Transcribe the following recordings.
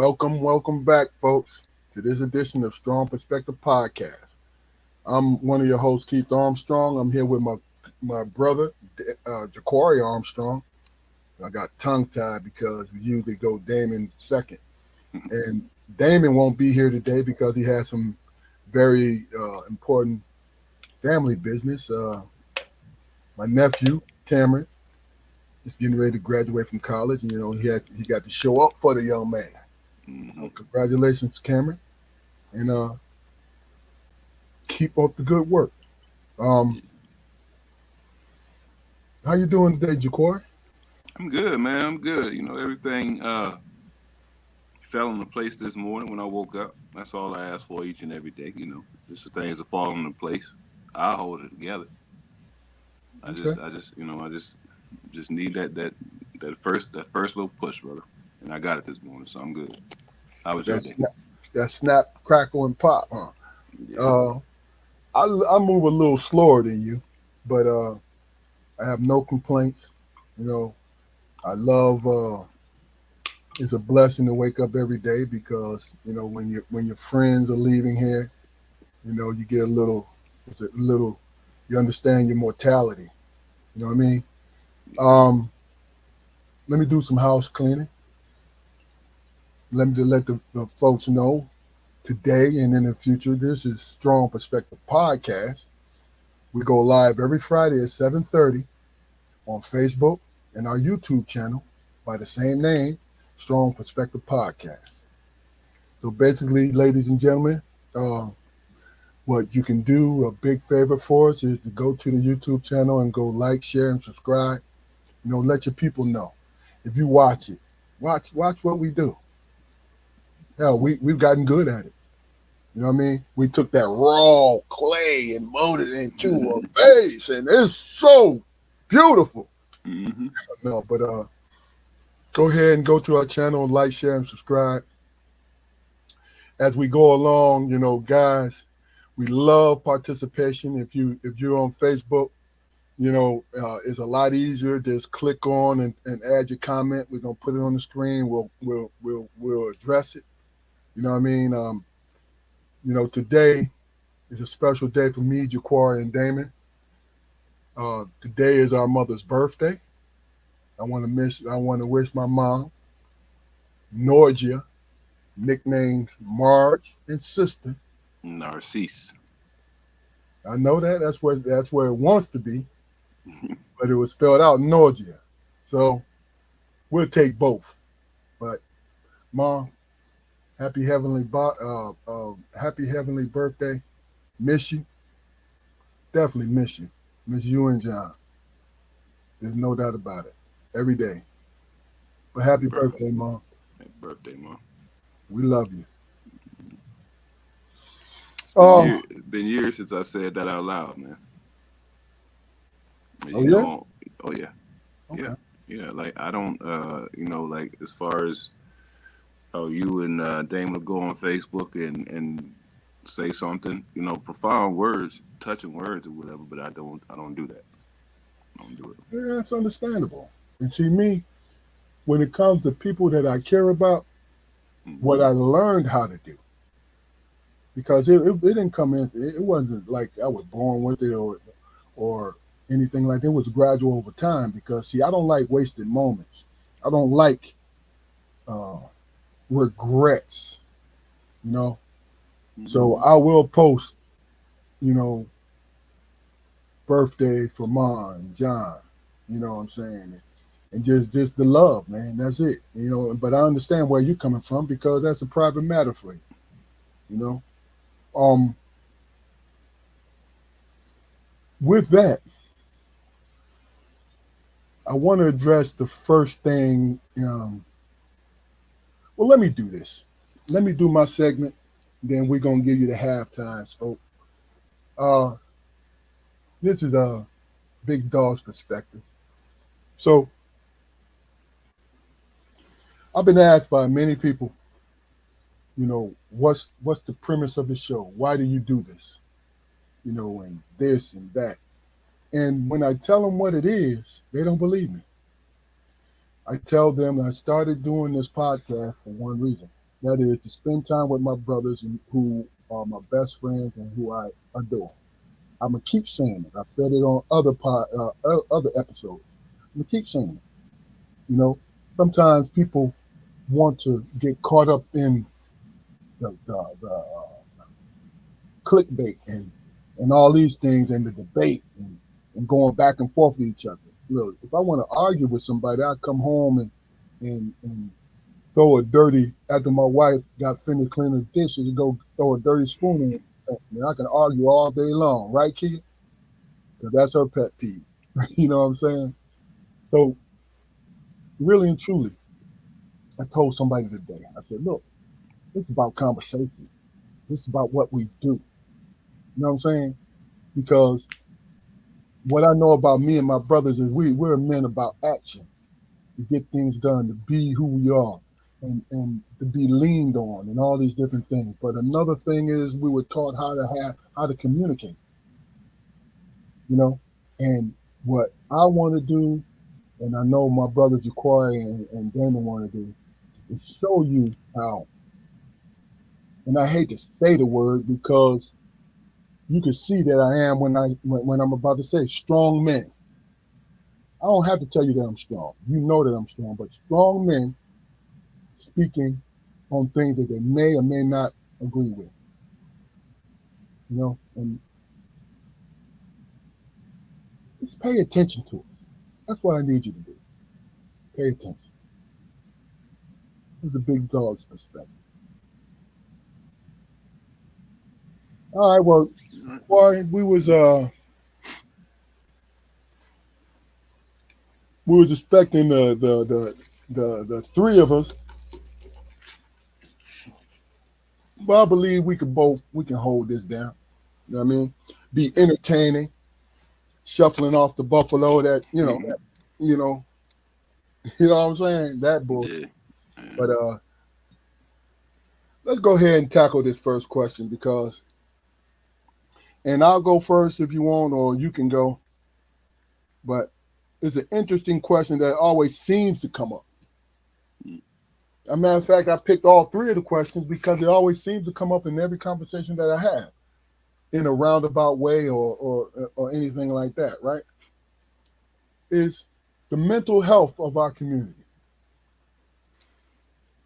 Welcome back, folks, to this edition of Strong Perspective Podcast. I'm one of your hosts, Keith Armstrong. I'm here with my brother, Juquarry Armstrong. I got tongue tied because we usually go Damon second, and Damon won't be here today because he has some very important family business. My nephew Cameron is getting ready to graduate from college, and he got to show up for the young man. So congratulations, Cameron, and keep up the good work. Um, how you doing today, Jacory? I'm good, man. I'm good. Everything fell into place this morning when I woke up. That's all I ask for each and every day. Just for things to fall into place. I hold it together. Okay, I just need that first little push, brother. And I got it this morning, so I'm good. How was your that day? snap, that snap, crackle, and pop, huh? Yeah. Uh, I move a little slower than you, but I have no complaints. You know, I love. It's a blessing to wake up every day because when your friends are leaving here, you get a little. It's a little. You understand your mortality. You know what I mean? Um, Let me do some house cleaning. Let the folks know today and in the future. This is Strong Perspective Podcast. We go live every Friday at 7:30 on Facebook and our YouTube channel by the same name, Strong Perspective Podcast. So basically, ladies and gentlemen, uh, what you can do, a big favor for us, is to go to the YouTube channel and go like, share, and subscribe. Let your people know. If you watch it, watch what we do. Hell, we've gotten good at it. You know what I mean? We took that raw clay and molded it into a vase, and it's so beautiful. hmm No, but go ahead and go to our channel, like, share, and subscribe. As we go along, guys, we love participation. If you're on Facebook, it's a lot easier. Just click on and add your comment. We're gonna put it on the screen. We'll address it. You know what I mean? Today is a special day for me, Jaquari, and Damon. Today is our mother's birthday. I want to wish my mom, Norgia, nicknames Marge and Sister. Narcisse. I know that that's where it wants to be, but it was spelled out Norgia. So we'll take both. But mom, happy heavenly birthday. Miss you. Definitely miss you. Miss you and John. There's no doubt about it. Every day. But Happy happy birthday. birthday, mom. Happy birthday, mom. We love you. It's been Oh, years. It's been years since I said that out loud, man. oh You yeah. know. Oh yeah. Yeah. Okay. Yeah. Like I don't. Like as far as how you and Dame will go on Facebook and say something, profound words, touching words or whatever. But I don't do that. I don't do it. Yeah, that's understandable. And see me, when it comes to people that I care about, what hmm I learned how to do, because it didn't come in. It wasn't like I was born with it or anything like that. It was gradual over time. Because see, I don't like wasted moments. I don't like uh, regrets. You know, so hmm I will post. You know, birthdays for mom and John. You know what I'm saying? And just the love, man. That's it. But I understand where you're coming from because that's a private matter for you. You know. Um, with that, I want to address the first thing. Well, let me do this. Let me do my segment. Then we're gonna give you the halftime, folks. Uh, this is a big dog's perspective. So I've been asked by many people, what's the premise of the show? Why do you do this? And this and that. And when I tell them what it is, they don't believe me. I tell them I started doing this podcast for one reason. That is to spend time with my brothers who are my best friends and who I adore. I'm gonna keep saying it. I've said it on other episodes. I'm gonna keep saying it. You know, sometimes people want to get caught up in the clickbait and all these things and the debate and going back and forth with each other. Look, if I want to argue with somebody, I come home and throw a dirty after my wife got finished cleaning the dishes and go throw a dirty spoon in. And I can argue all day long, right, kid? Because that's her pet peeve. You know what I'm saying? So really and truly, I told somebody today. I said, look, this is about conversation. This is about what we do. You know what I'm saying? Because what I know about me and my brothers is we're men about action to get things done, to be who we are, and to be leaned on, and all these different things. But another thing is we were taught how to communicate. You know, and what I want to do, and I know my brother Juquarry and Damon want to do, is show you how. And I hate to say the word because you can see that I am when I'm about to say strong men. I don't have to tell you that I'm strong. You know that I'm strong, but strong men speaking on things that they may or may not agree with. You know, and just pay attention to it. That's what I need you to do. Pay attention. It's a big dog's perspective. All right, well, boy, we was expecting the three of us, but I believe we can hold this down. You know what I mean? Be entertaining, shuffling off the buffalo that you know, you know what I'm saying? That Yeah. bullshit. Yeah. But let's go ahead and tackle this first question because, and I'll go first if you want, or you can go. But it's an interesting question that always seems to come up. Mm. As a matter of fact, I picked all three of the questions because it always seems to come up in every conversation that I have in a roundabout way or anything like that, right? Is the mental health of our community,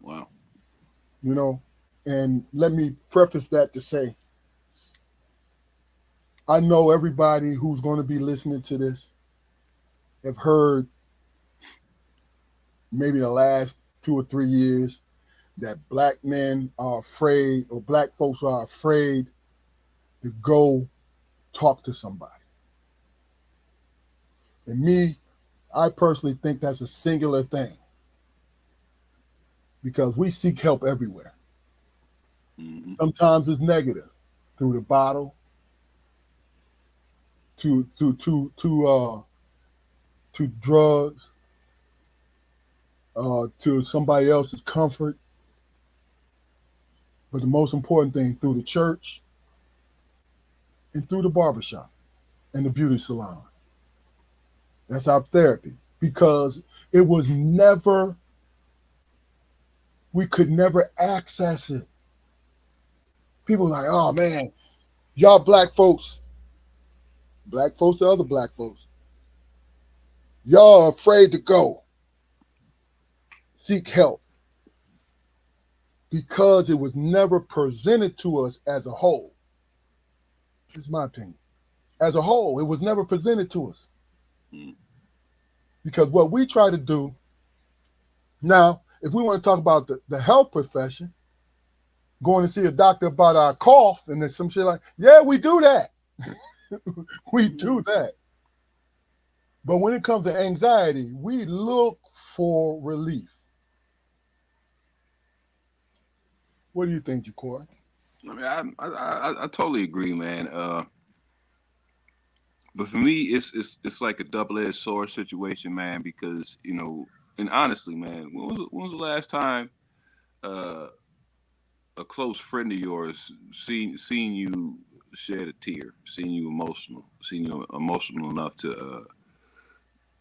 Wow. you know? And let me preface that to say, I know everybody who's going to be listening to this have heard maybe the last 2 or 3 years that black men are afraid or black folks are afraid to go talk to somebody. And me, I personally think that's a singular thing because we seek help everywhere. Hmm. Sometimes it's negative through the bottle, to drugs, to somebody else's comfort. But the most important thing through the church and through the barbershop and the beauty salon. That's our therapy because it was never, we could never access it. People are like, oh man, y'all black folks to other black folks, y'all are afraid to go seek help because it was never presented to us as a whole. This is my opinion. As a whole, it was never presented to us Mm. because what we try to do now, if we want to talk about the health profession, going to see a doctor about our cough and then some shit like, yeah, we do that. We do that. But when it comes to anxiety, we look for relief. What do you think, Jacory? I mean, I totally agree, man. But for me, it's like a double-edged sword situation, man. Because and honestly, man, when was the last time uh, a close friend of yours seen you shed a tear, seen you emotional enough to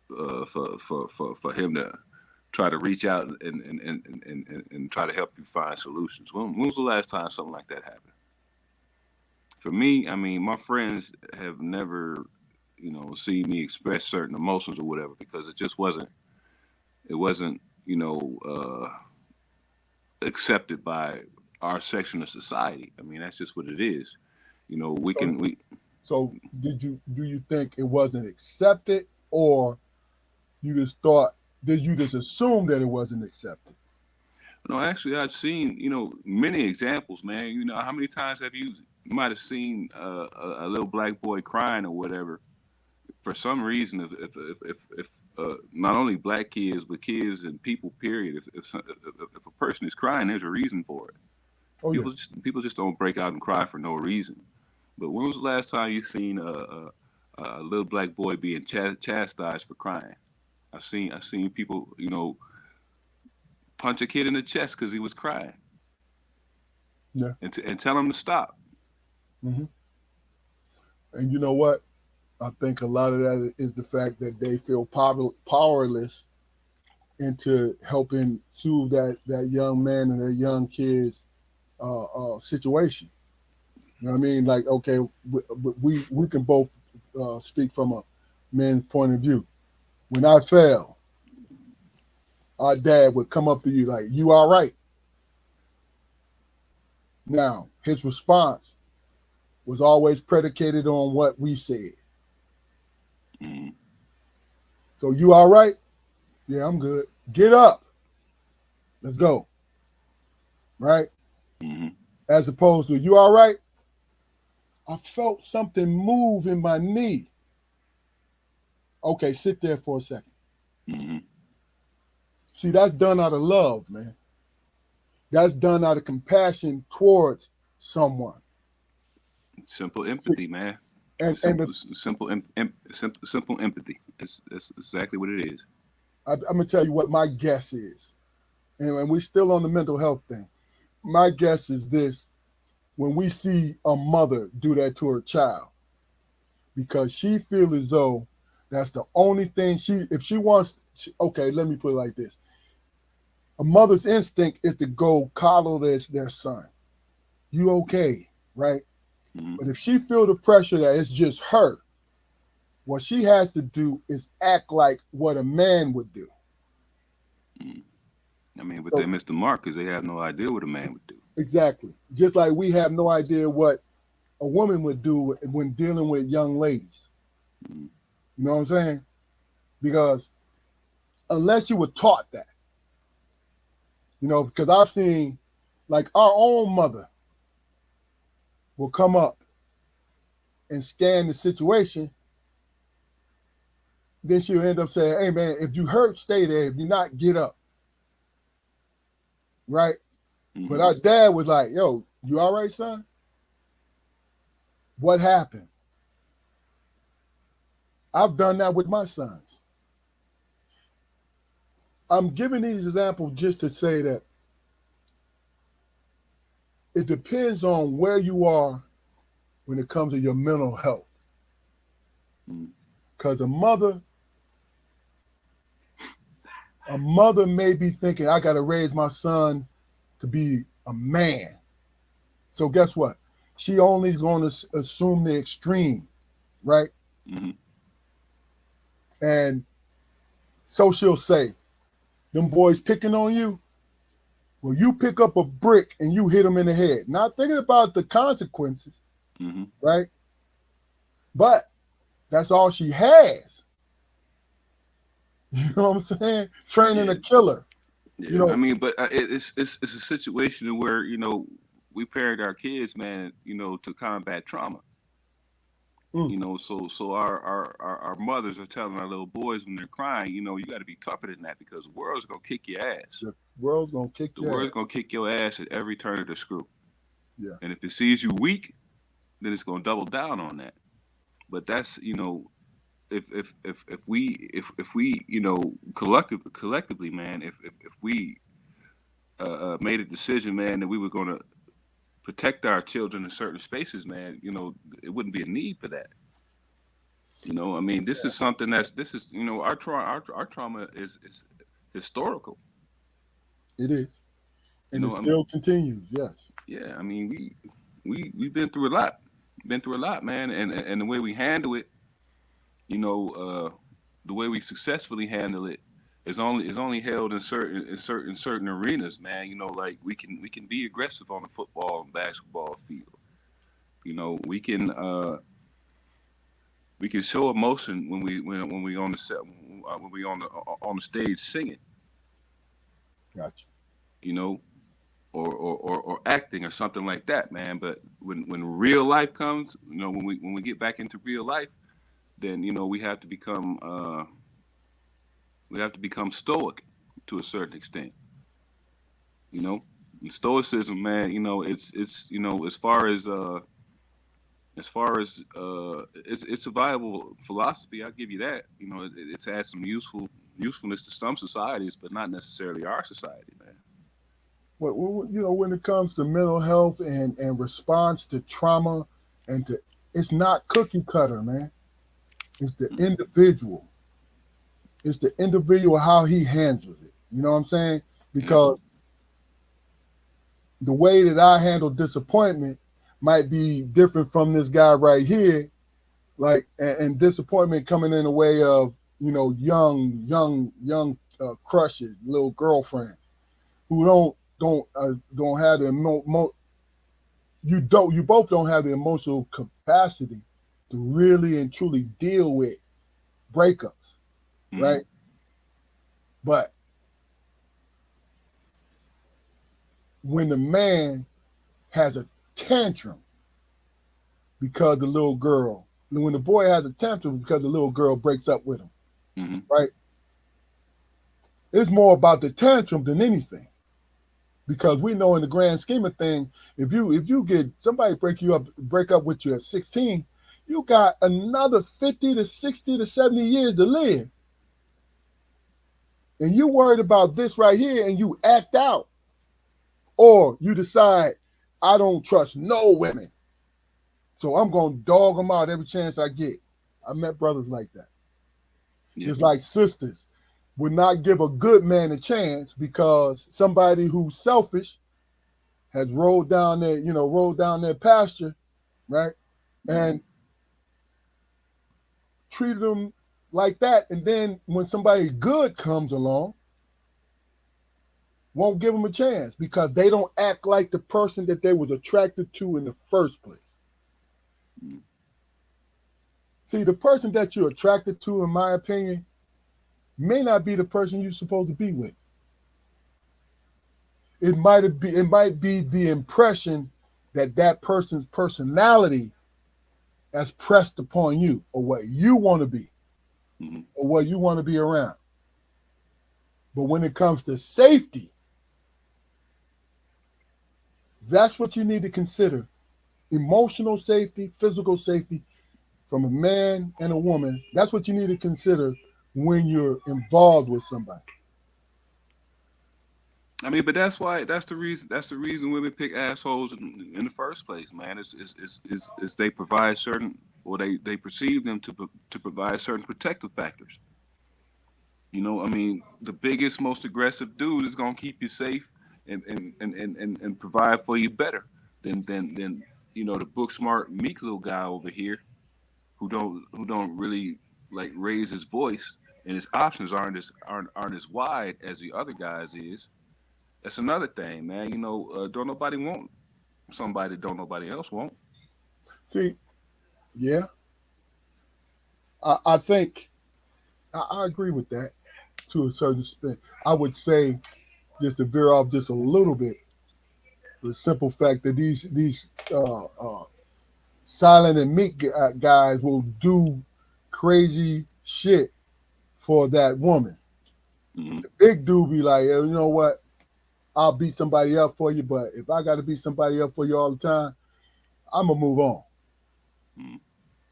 for him to try to reach out and try to help you find solutions. When was the last time something like that happened? For me, I mean, my friends have never, seen me express certain emotions or whatever because it wasn't, accepted by our section of society. I mean, that's just what it is. We So, can we so do you think it wasn't accepted, or you just thought, did you just assume that it wasn't accepted? no, actually, I've seen many examples, man. How many times have you might have seen a little black boy crying or whatever for some reason. If not only black kids but kids and people, period. If a person is crying, there's a reason for it. Oh yeah. People just don't break out and cry for no reason. But when was the last time you seen a little black boy being chastised for crying? I seen people punch a kid in the chest because he was crying Yeah. and tell him to stop. Hmm. And you know what? I think a lot of that is the fact that they feel powerless into helping soothe that young man and that young kid's situation. You know what I mean? Like, okay, we can both speak from a man's point of view. When I fell, our dad would come up to you like, "You all right?" Now, his response was always predicated on what we said. Mm-hmm. So, you all right? Yeah, I'm good. Get up. Let's go. Right? Mm-hmm. As opposed to, you all right? I felt something move in my knee. Okay, sit there for a second. Mm-hmm. See, that's done out of love, man. That's done out of compassion towards someone. Simple See, empathy, man. and Simple empathy. That's exactly what it is. I'm gonna tell you what my guess is, and we're still on the mental health thing. My guess is this: when we see a mother do that to her child, because she feels as though that's the only thing if she wants. Okay, let me put it like this: a mother's instinct is to go coddle their son. You okay, right? Mm-hmm. But if she feel the pressure that it's just her, what she has to do is act like what a man would do. I mean, but they So missed the mark because they have no idea what a man would do. exactly, just like we have no idea what a woman would do when dealing with young ladies. Mm-hmm. You know what I'm saying? Because unless you were taught that, because I've seen like our own mother will come up and scan the situation, then she'll end up saying, "Hey man, if you hurt, stay there. If you're not, get up." Right? But Mm-hmm. our dad was like, "Yo, you all right, son? What happened?" I've done that with my sons. I'm giving these examples just to say that it depends on where you are when it comes to your mental health. Mm-hmm. Because a mother may be thinking, I got to raise my son to be a man. So guess what? She only going to assume the extreme, right? Mm-hmm. And so she'll say, them boys picking on you. Well, you pick up a brick and you hit them in the head. Not thinking about the consequences, Mm-hmm. right? But that's all she has. You know what I'm saying? Training Yeah, a killer. You yeah. I know, mean, but it's a situation where we parent our kids, man. To combat trauma. mm, So our mothers are telling our little boys when they're crying, you got to be tougher than that because the world's gonna kick your ass. the world's gonna kick The your world's ass. gonna kick your ass at every turn of the screw. Yeah. And if it sees you weak, then it's gonna double down on that. But that's if we collectively, man, if we made a decision, man, that we were gonna protect our children in certain spaces, man, it wouldn't be a need for that. I mean, this is something this is our trauma is historical. It is. You And it know, I mean, still continues. Yes. yeah, I mean, we've been through a lot, man, and the way we handle it, you know, the way we successfully handle it is only held in certain arenas, man. You know, like we can be aggressive on the football and basketball field. You know, we can show emotion when we on the set when we on the stage singing. Gotcha. You know, or acting or something like that, man. But when real life comes, you know, when we get back into real life, then you know we have to become stoic to a certain extent. You know, and stoicism, man. You know, it's you know it's a viable philosophy. I'll give you that. You know, it's had some usefulness to some societies, but not necessarily our society, man. When it comes to mental health and response to trauma, and to it's not cookie cutter, man. It's the individual. It's the individual how he handles it. You know what I'm saying? Yep. Because the way that I handle disappointment might be different from this guy right here. Like, and disappointment coming in the way of young crushes, little girlfriend who don't have the you both don't have the emotional capacity to really and truly deal with breakups, Hmm. right? But when the man has a tantrum because the little girl, when the boy has a tantrum because the little girl breaks up with him, Hmm. right? It's more about the tantrum than anything. Because we know in the grand scheme of things, if you get somebody break up with you at 16, you got another 50 to 60 to 70 years to live. And you worried about this right here and you act out. Or you decide, I don't trust no women. So I'm gonna dog them out every chance I get. I met brothers like that. Yeah. It's like sisters would not give a good man a chance because somebody who's selfish has rolled down their pasture, right? Hmm. And treated them like that. And then when somebody good comes along, won't give them a chance because they don't act like the person that they was attracted to in the first place. See, the person that you're attracted to, in my opinion, may not be the person you're supposed to be with. It might be the impression that that person's personality has pressed upon you, or what you want to be, Hmm. or what you want to be around. But when it comes to safety, that's what you need to consider. Emotional safety, physical safety from a man and a woman. That's what you need to consider when you're involved with somebody. I mean, but that's the reason women pick assholes in the first place, man. Is they provide certain, or they perceive them to provide certain protective factors. You know, I mean, the biggest, most aggressive dude is gonna keep you safe and provide for you better than the book smart meek little guy over here who don't really like raise his voice, and his options aren't as wide as the other guys is. That's another thing, man. Don't nobody want somebody that don't nobody else want. See, yeah, I think I agree with that to a certain extent. I would say, just to veer off just a little bit, the simple fact that these silent and meek guys will do crazy shit for that woman. Hmm. The big dude be like, "Hey, you know what? I'll beat somebody up for you, but if I got to beat somebody up for you all the time, I'm gonna move on." Hmm.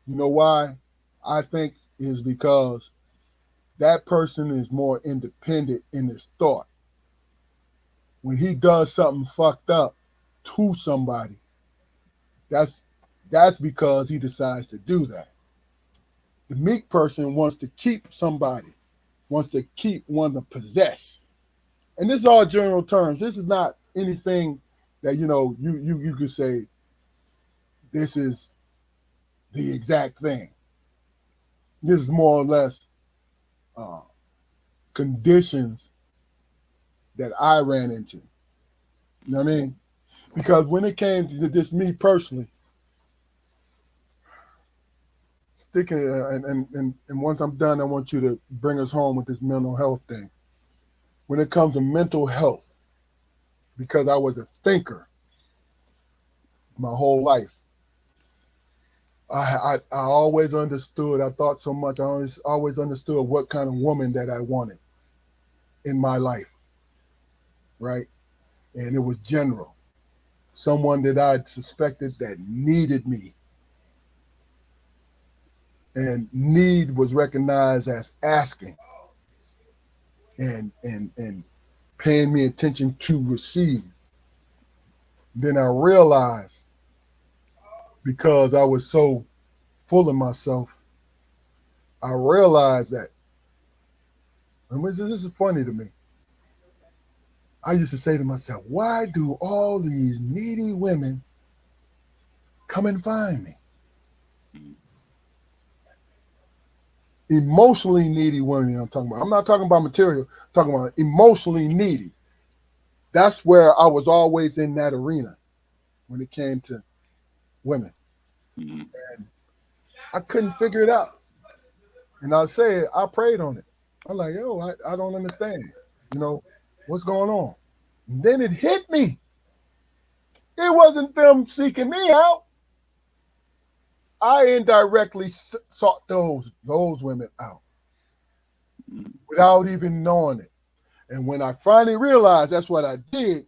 You know why? I think is because that person is more independent in his thought. When he does something fucked up to somebody, that's that's because he decides to do that. The meek person wants to keep somebody. wants to keep, want to possess. And this is all general terms. This is not anything that you could say this is the exact thing. This is more or less uh, conditions that I ran into. You know what I mean? Because when it came to this, me personally, sticking and once I'm done, I want you to bring us home with this mental health thing. When it comes to mental health, because I was a thinker my whole life, I always understood. I thought so much. I always understood what kind of woman that I wanted in my life, right? And it was general. Someone that I suspected that needed me, and need was recognized as asking, and paying me attention to receive. Then I realized, because I was so full of myself, I realized that, and this is funny to me. I used to say to myself, why do all these needy women come and find me? Mm. Emotionally needy women, I'm talking about. I'm not talking about material, I'm talking about emotionally needy. That's where I was always in that arena when it came to women. Mm. And I couldn't figure it out. And I said, I prayed on it. I'm like, yo, I don't understand. You know, what's going on? And then it hit me. It wasn't them seeking me out. I indirectly sought those women out Mm. without even knowing it. And when I finally realized that's what I did,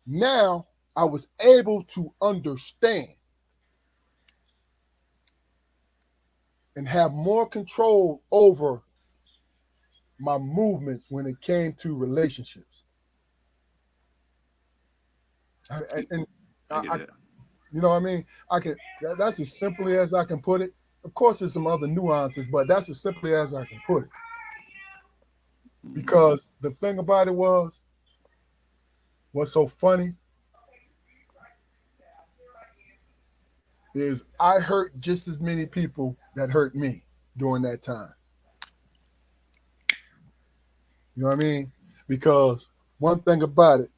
now I was able to understand and have more control over my movements when it came to relationships. And I get I, that. you know what I mean? I can. That's as simply as I can put it. Of course, there's some other nuances, but that's as simply as I can put it. Mm. Because the thing about it was, what's so funny is I hurt just as many people that hurt me during that time. You know what I mean? Because one thing about it,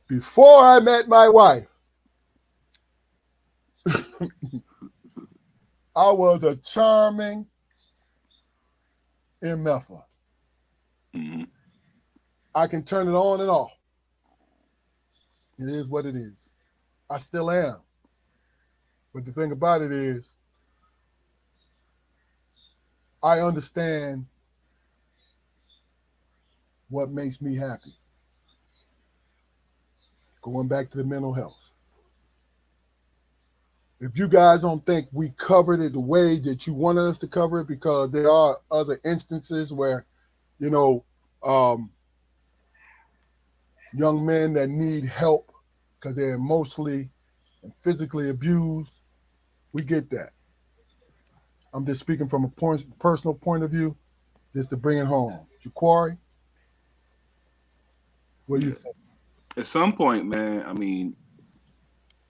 before I met my wife, I was a charming MFer. Mm. I can turn it on and off. It is what it is. I still am. But the thing about it is, I understand what makes me happy. Going back to the mental health. If you guys don't think we covered it the way that you wanted us to cover it, because there are other instances where, you know, um, young men that need help because they're emotionally and physically abused, we get that. I'm just speaking from a personal point of view, just to bring it home. Juquarry, what do you Yeah. think? At some point, man, I mean,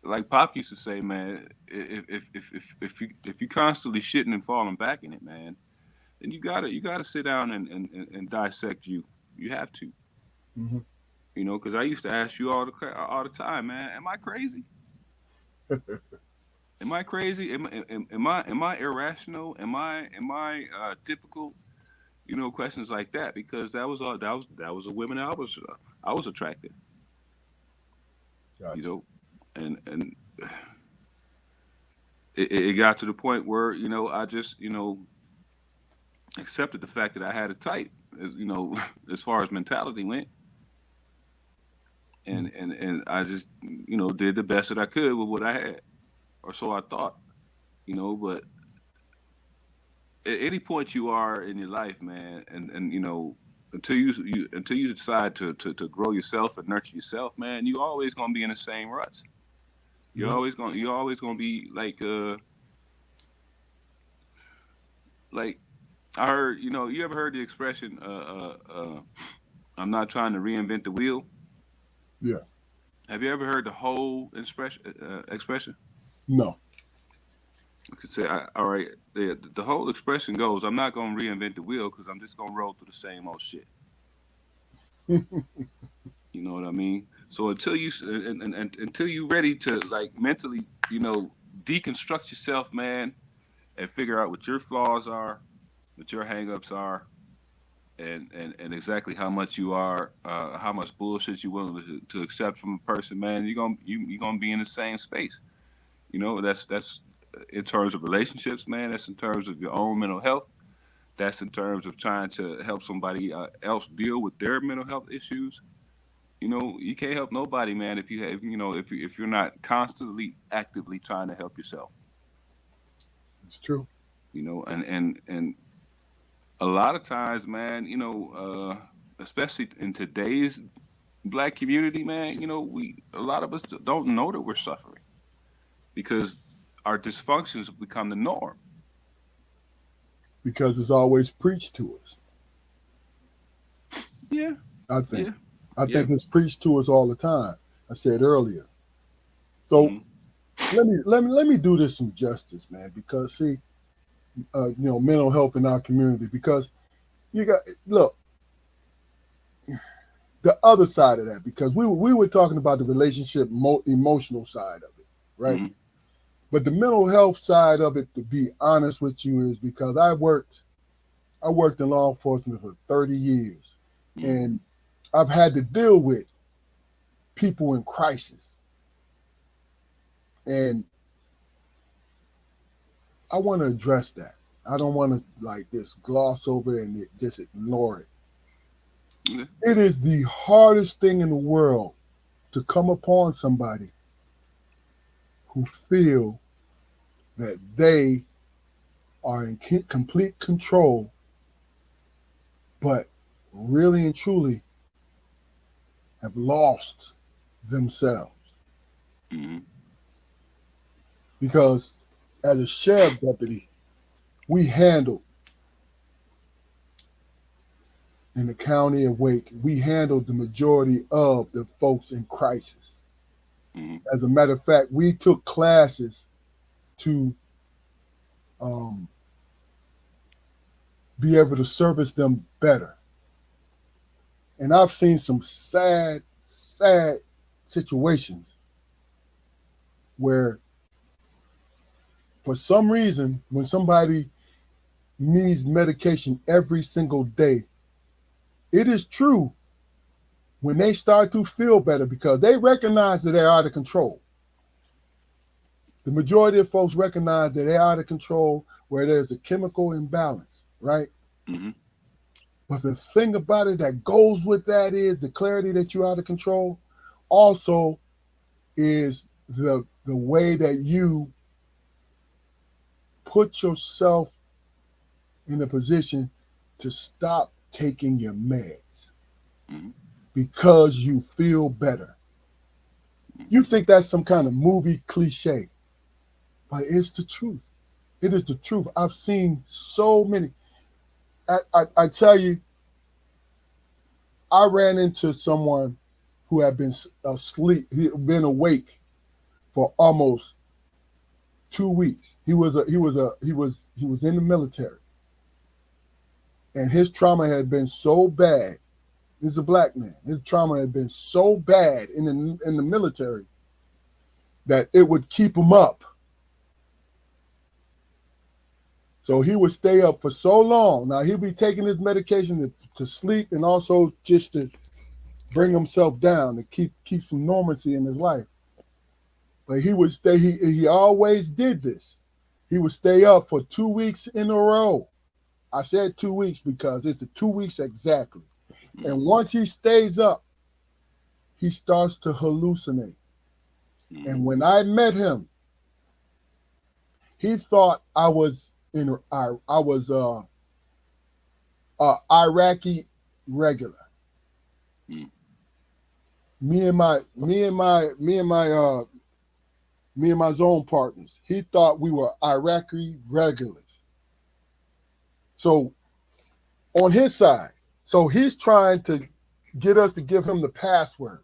like Pop used to say, man, if you constantly shitting and falling back in it, man, then you gotta sit down and dissect you. You have to, Mm-hmm. because I used to ask you all the time, man, am I crazy? Am I crazy? Am I irrational? Am I typical? Questions like that, because that was all that was a women I was attracted, you Gotcha. know, and it got to the point where I just accepted the fact that I had a type, as far as mentality went, Mm-hmm. and I just did the best that I could with what I had, or so I thought, but at any point you are in your life, man, and until you decide to grow yourself and nurture yourself, man, you always gonna be in the same ruts. Yep. You're always gonna be like I heard, you ever heard the expression, I'm not trying to reinvent the wheel? Yeah. Have you ever heard the whole expression? No. I could say, all right, the whole expression goes, I'm not going to reinvent the wheel because I'm just going to roll through the same old shit. You know what I mean? So until and until you ready to like mentally, deconstruct yourself, man, and figure out what your flaws are, what your hangups are, and exactly how much you are, how much bullshit you're willing to accept from a person, man, you're gonna be in the same space. That's in terms of relationships, man. That's in terms of your own mental health. That's in terms of trying to help somebody else deal with their mental health issues. You can't help nobody, man, if you have, if you're not constantly actively trying to help yourself. It's true. And a lot of times, man, especially in today's black community, man, we a lot of us don't know that we're suffering because our dysfunctions have become the norm. Because it's always preached to us. Yeah, I think. yeah, I yeah. think it's preached to us all the time. I said earlier. So Mm-hmm. let me do this some justice, man. Because see, mental health in our community. Because you got look the other side of that. Because we were talking about the relationship emotional side of it, right? Mm-hmm. But the mental health side of it, to be honest with you, is because I worked in law enforcement for 30 years, Mm-hmm. and I've had to deal with people in crisis, and I want to address that. I don't want to like just gloss over it and just ignore it. Yeah. It is the hardest thing in the world to come upon somebody who feel that they are in complete control, but really and truly have lost themselves. Mm-hmm. Because as a sheriff deputy, we handled in the county of Wake, we handled the majority of the folks in crisis. Mm-hmm. As a matter of fact, we took classes to um, be able to service them better. And I've seen some sad, sad situations where, for some reason, when somebody needs medication every single day, it is true when they start to feel better because they recognize that they're out of control. The majority of folks recognize that they're out of control where there's a chemical imbalance, right? Mm-hmm. But the thing about it that goes with that is the clarity that you're out of control also is the way that you put yourself in a position to stop taking your meds Mm-hmm. because you feel better. You think that's some kind of movie cliche, but it's the truth. It is the truth. I've seen so many. I tell you, I ran into someone who had been asleep, he had been awake for almost 2 weeks. He was in the military, and his trauma had been so bad. He's a black man. His trauma had been so bad in the military that it would keep him up. So he would stay up for so long. Now he'd be taking his medication to sleep and also just to bring himself down to keep some normalcy in his life. But he would stay. He always did this. He would stay up for 2 weeks in a row. I said 2 weeks because it's 2 weeks exactly. And once he stays up, he starts to hallucinate. Mm-hmm. And when I met him, he thought I was Iraqi regular. Mm-hmm. Me and my zone partners. He thought we were Iraqi regulars. So on his side. So he's trying to get us to give him the password.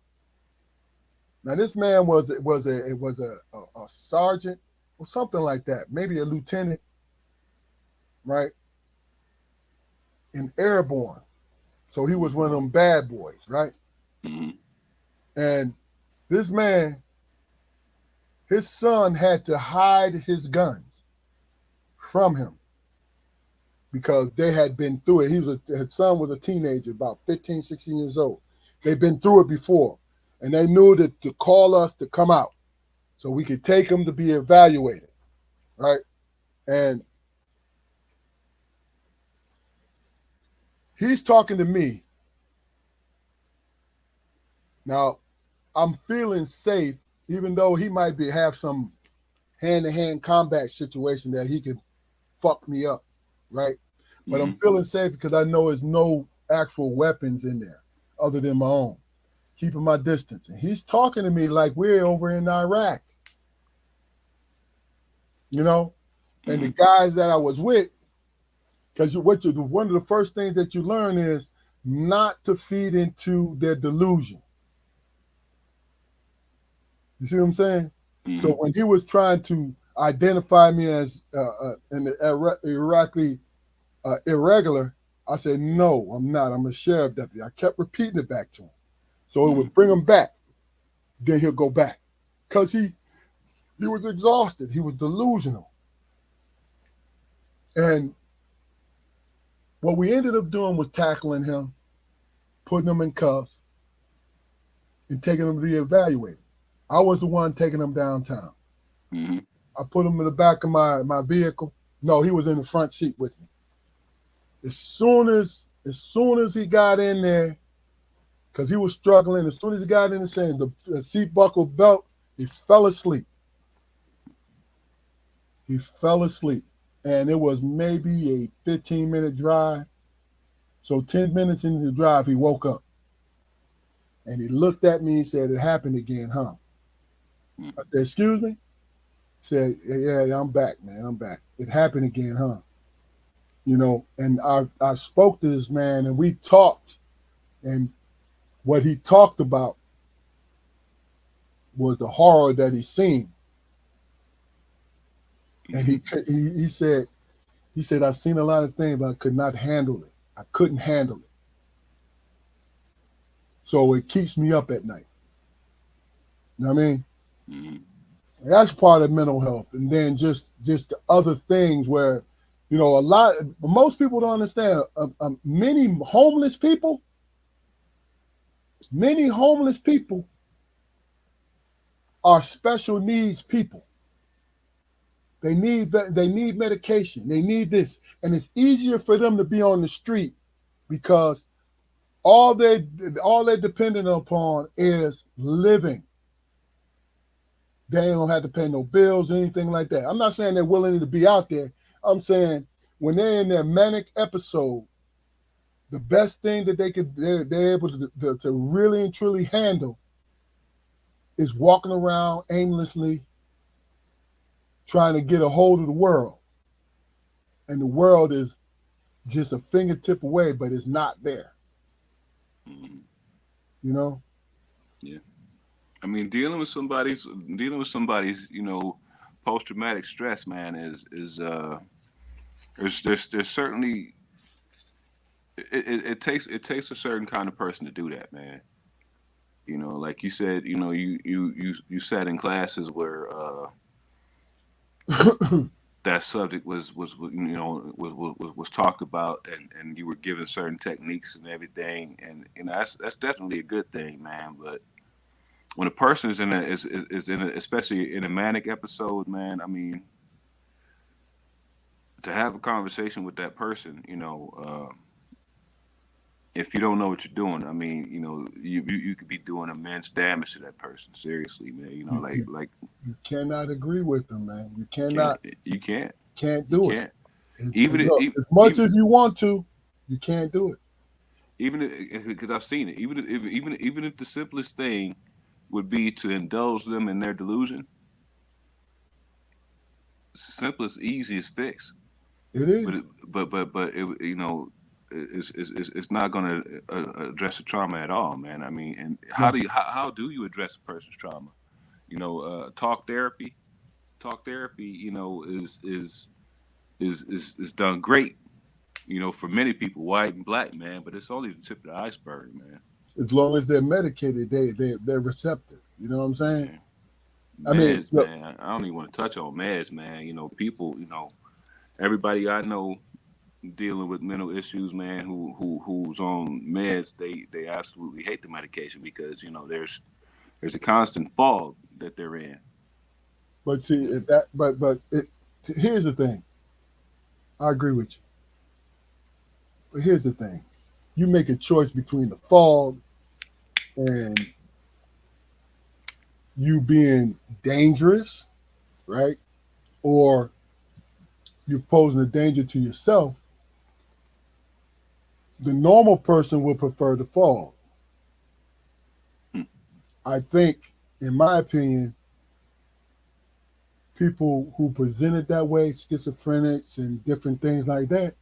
Now this man was a sergeant or something like that, maybe a lieutenant, right? In airborne. So he was one of them bad boys, right? Mm-hmm. And this man, his son had to hide his guns from him because they had been through it. His son was a teenager, about 15, 16 years old. They'd been through it before, and they knew that to call us to come out so we could take him to be evaluated, right? And he's talking to me. Now, I'm feeling safe, even though he might have some hand-to-hand combat situation that he can fuck me up, right? But I'm Mm-hmm. feeling safe because I know there's no actual weapons in there other than my own, keeping my distance. And he's talking to me like we're over in Iraq, you know? And the Mm-hmm. guys that I was with, because one of the first things that you learn is not to feed into their delusion. You see what I'm saying? So Mm-hmm. when he was trying to identify me as an Iraqi irregular, I said, no, I'm not. I'm a sheriff deputy. I kept repeating it back to him. So it Mm-hmm. would bring him back. Then he'll go back. Because he was exhausted. He was delusional. And what we ended up doing was tackling him, putting him in cuffs, and taking him to be evaluated. I was the one taking him downtown. Mm-hmm. I put him in the back of my vehicle. No, he was in the front seat with me. As soon as he got in there, because he was struggling, as soon as he got in the seat buckle belt, he fell asleep. He fell asleep. And it was maybe a 15-minute drive. So 10 minutes into the drive, he woke up. And he looked at me and said, it happened again, huh? I said, excuse me? He said, yeah, I'm back, man. I'm back. It happened again, huh? And I spoke to this man and we talked. And what he talked about was the horror that he seen. And he said, I've seen a lot of things, but I could not handle it. I couldn't handle it. So it keeps me up at night. You know what I mean? Mm-hmm. That's part of mental health. And then just the other things where, most people don't understand. Many homeless people are special needs people. They need medication. They need this. And it's easier for them to be on the street because all they're dependent upon is living. They don't have to pay no bills or anything like that. I'm not saying they're willing to be out there. I'm saying when they're in their manic episode, the best thing that they're able to really and truly handle is walking around aimlessly trying to get a hold of the world. And the world is just a fingertip away, but it's not there. Mm-hmm. You know? Yeah. I mean, dealing with somebody's, post traumatic stress, man, there's certainly it takes a certain kind of person to do that, man. Like you said, you sat in classes where that subject was talked about, and you were given certain techniques and everything, and that's definitely a good thing, man. But when a person is in a, especially in a manic episode, man, I mean, to have a conversation with that person, if you don't know what you're doing, I mean, you could be doing immense damage to that person. Seriously, man. you, you, Like you cannot agree with them, man. You can't cannot you can't can't you do it. can't even Look, even as much even as you want to, you can't do it. because I've seen it. Even if the simplest thing would be to indulge them in their delusion, it's the simplest, easiest fix. It But is. it, but it, it's not going to address the trauma at all, man. I mean, and No, how do you address a person's trauma? Talk therapy. Talk therapy, is done great, for many people, white and black, man. But it's only the tip of the iceberg, man. as long as they're medicated, they're receptive. You know what I'm saying? Man, I mean, meds, look, man. I don't even want to touch on meds, man. People, everybody I know dealing with mental issues, man, who's on meds, they absolutely hate the medication because there's a constant fog that they're in. but see, if that, here's the thing. I agree with you, but here's the thing. You make a choice between the fog and you being dangerous, right? Or you're posing a danger to yourself. The normal person will prefer the fog. Hmm. I think, in my opinion, people who present it that way, schizophrenics and different things like that,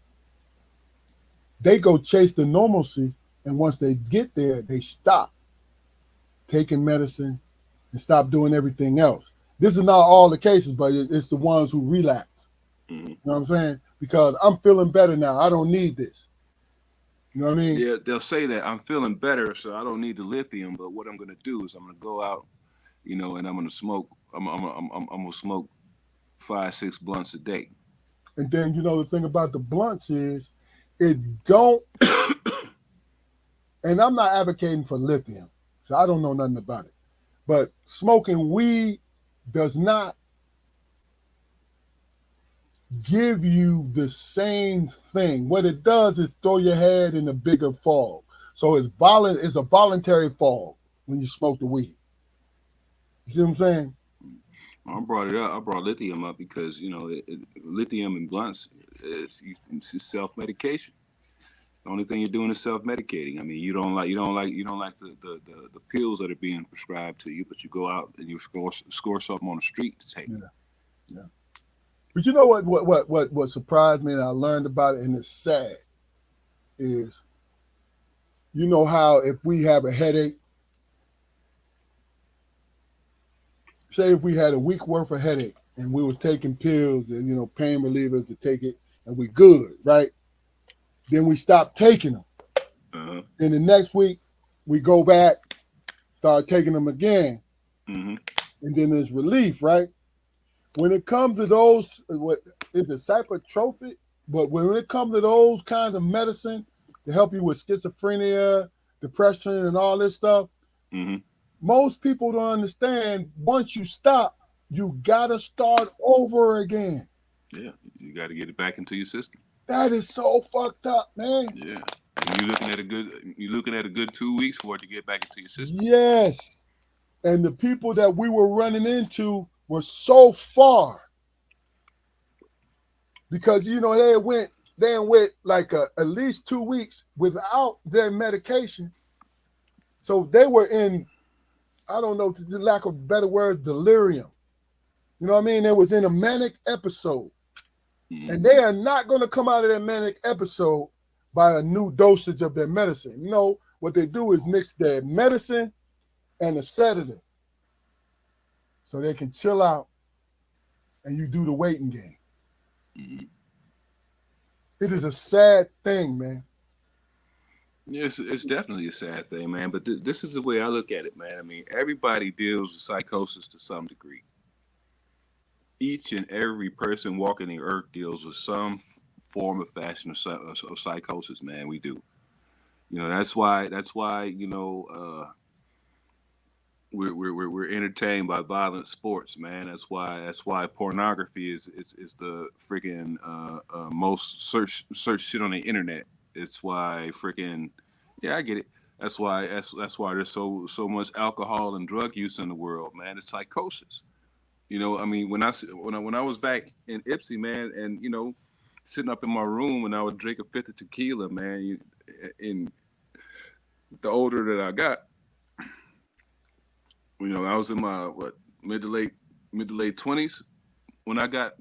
they go chase the normalcy. And once they get there, they stop taking medicine and stop doing everything else. This is not all the cases, but it's the ones who relapse. Hmm. You know what I'm saying? Because I'm feeling better now. I don't need this. You know what I mean? Yeah, they'll say that I'm feeling better, so I don't need the lithium. But what I'm gonna do is I'm gonna go out, and I'm gonna smoke. I'm gonna smoke 5, 6 blunts a day. And then the thing about the blunts is it don't, and I'm not advocating for lithium, so I don't know nothing about it. But smoking weed does not give you the same thing. What it does is throw your head in a bigger fog. So it's a voluntary fog when you smoke the weed. You see what I'm saying? I brought it up. I brought lithium up because lithium in blunts it's self medication. The only thing you're doing is self medicating. I mean, you don't like the pills that are being prescribed to you, but you go out and you score something on the street to take. Yeah, yeah. But you know what surprised me and I learned about it and it's sad is you know how if we have a headache, say if we had a week worth of headache and we were taking pills and pain relievers to take it and we good, right? Then we stop taking them. Uh-huh. Then the next week we go back, start taking them again, Hmm. and then there's relief, right? When it comes to those, what is it psychotropic? But when it comes to those kinds of medicine to help you with schizophrenia, depression, and all this stuff, Hmm. most people don't understand. Once you stop, you gotta start over again. Yeah, you got to get it back into your system. That is so fucked up, man. Yeah, and you're looking at a good 2 weeks for it to get back into your system. Yes. And the people that we were running into were so far because they went like at least 2 weeks without their medication. So they were in, I don't know, the lack of better words, delirium. You know what I mean? They was in a manic episode. Hmm. And they are not going to come out of that manic episode by a new dosage of their medicine. What they do is mix their medicine and a sedative so they can chill out and you do the waiting game. Hmm. It is a sad thing, man. Yeah, it's definitely a sad thing, man. But this is the way I look at it, man. I mean, everybody deals with psychosis to some degree. Each and every person walking the earth deals with some form of fashion of psychosis, man. We do. That's why we're entertained by violent sports, man. That's why pornography is the freaking most search shit on the internet. It's why freaking yeah, I get it. That's why there's so much alcohol and drug use in the world, man. It's psychosis. I mean, when I was back in Ipsy, man, and sitting up in my room and I would drink a fifth of tequila, man. And the older that I got, I was in my mid to late 20s when I got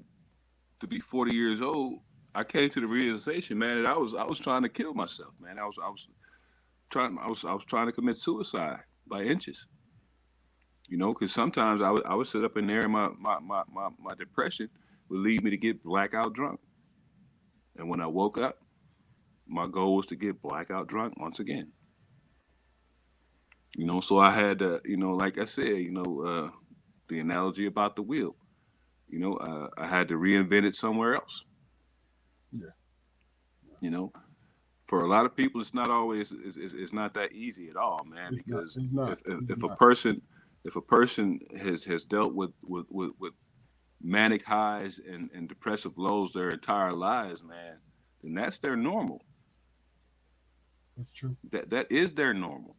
to be 40 years old. I came to the realization, man, that I was trying to kill myself, man. I was trying to commit suicide by inches. Because sometimes I would sit up in there and my depression would lead me to get blackout drunk. And when I woke up, my goal was to get blackout drunk once again. So I had to, like I said, the analogy about the wheel. I had to reinvent it somewhere else. Yeah, You know, for a lot of people, it's not always it's not that easy at all, man. it's not. Because It's not. if if, It's if a not. person if a person has dealt with manic highs and depressive lows their entire lives, man, then that's their normal. It's true. That is their normal.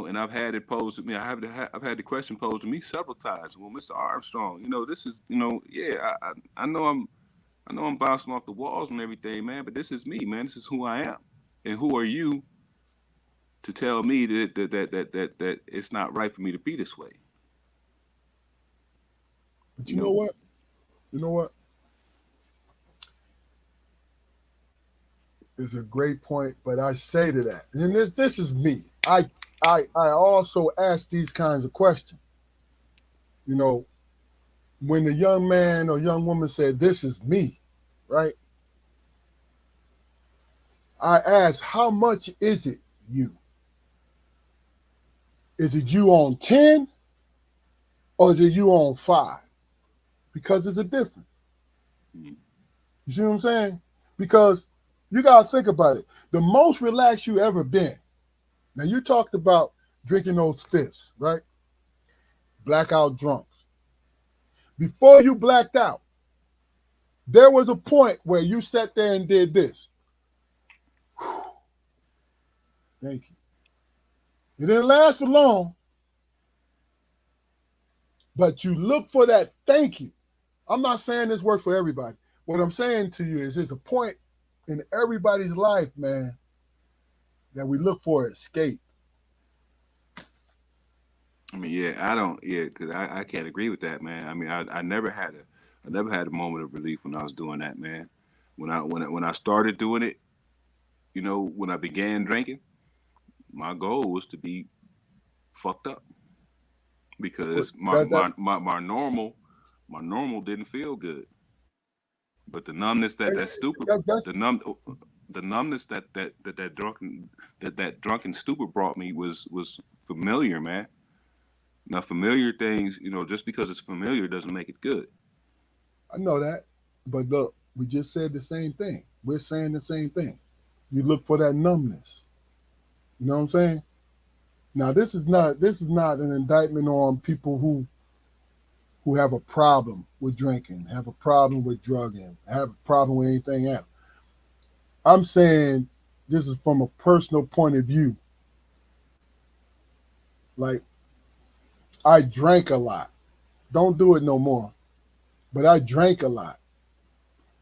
And I've had it posed to me. I've had the question posed to me several times. Well, Mr. Armstrong, this is yeah. I know I'm bouncing off the walls and everything, man. But this is me, man. This is who I am. And who are you to tell me that it's not right for me to be this way? But You you know know, what? You know what? It's a great point. But I say to that, and this is me. I also ask these kinds of questions. You know, when the young man or young woman said, "This is me," right? I ask, "How much is it you? Is it you on 10 or is it you on 5?" Because there's a difference. mm, You see what I'm saying? Because you got to think about it. The most relaxed you ever been. Now, you talked about drinking those fifths, right? Blackout drunks. Before you blacked out, there was a point where you sat there and did this. Thank you. It didn't last for long, but you look for that thank you. I'm not saying this works for everybody. What I'm saying to you is there's a point in everybody's life, man, that we look for escape. I mean, yeah, I don't, yeah, because I can't agree with that, man. I mean, I never had a moment of relief when I was doing that, man. When I started doing it, when I began drinking, my goal was to be fucked up But because my that my my, my normal my normal didn't feel good. But the numbness that stupid that's the numbness that drunken stupor brought me was familiar, man. Now familiar things, just because it's familiar doesn't make it good. I know that. But look, we just said the same thing. We're saying the same thing. You look for that numbness. You know what I'm saying? Now this is not an indictment on people who have a problem with drinking, have a problem with drugging, have a problem with anything else. I'm saying this is from a personal point of view. Like, I drank a lot. Don't do it no more. But I drank a lot.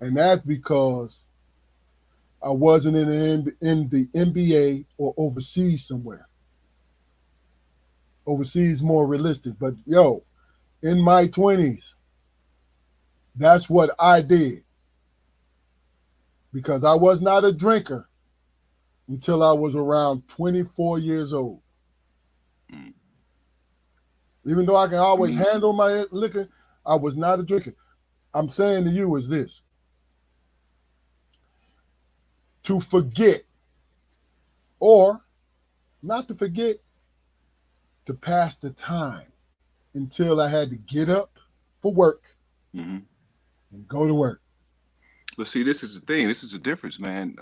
And that's because I wasn't in the NBA or overseas somewhere. Overseas more realistic. But yo, in my 20s, that's what I did because I was not a drinker until I was around 24 years old. Mm. Even though I can always handle my liquor, I was not a drinker. I'm saying to you is this: to forget or not to forget, to pass the time until I had to get up for work Hmm. and go to work. But see, this is the thing. This is the difference, man.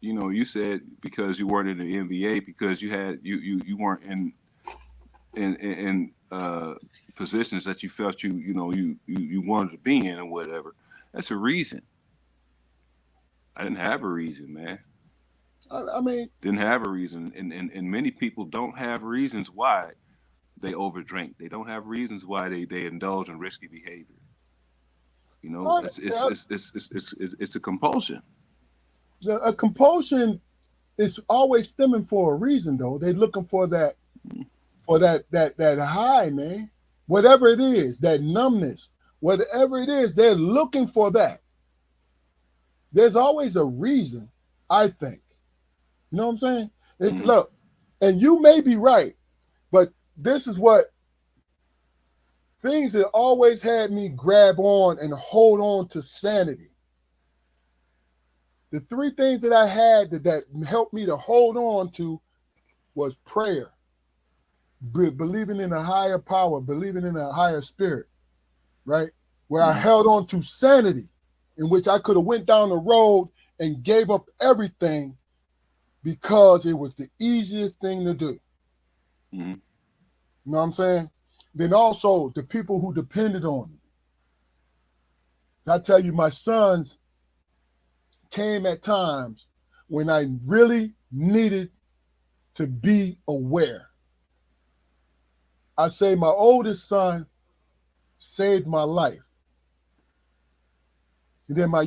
You said because you weren't in the NBA because you weren't in positions that you felt you wanted to be in or whatever. That's a reason. I didn't have a reason, man. I mean, Didn't have a reason, and many people don't have reasons why they overdrink. They don't have reasons why they indulge in risky behavior. I, It's a compulsion. a compulsion is always stemming for a reason, though. They're looking for that high, man. Whatever it is, that numbness, whatever it is, they're looking for that. There's always a reason, I think. You know what I'm saying? Mm-hmm. Look, and you may be right, but this is what things that always had me grab on and hold on to sanity. The three things that I had that helped me to hold on to was prayer, believing in a higher power, believing in a higher spirit, right? Where I Mm-hmm. held on to sanity, in which I could have went down the road and gave up everything because it was the easiest thing to do. Mm-hmm. You know what I'm saying? Then also the people who depended on me. I tell you, my sons came at times when I really needed to be aware. I say my oldest son saved my life. And then my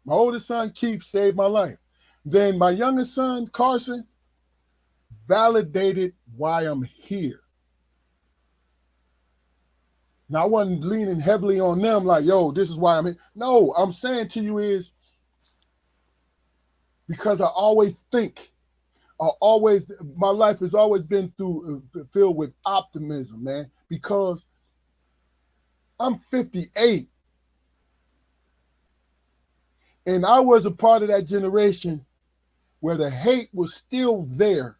oldest son, Keith, saved my life. Then my youngest son, Carson, validated why I'm here. Now, I wasn't leaning heavily on them like, yo, this is why I'm here. No, I'm saying to you is because I always think, my life has always been filled with optimism, man, because I'm 58 and I was a part of that generation where the hate was still there,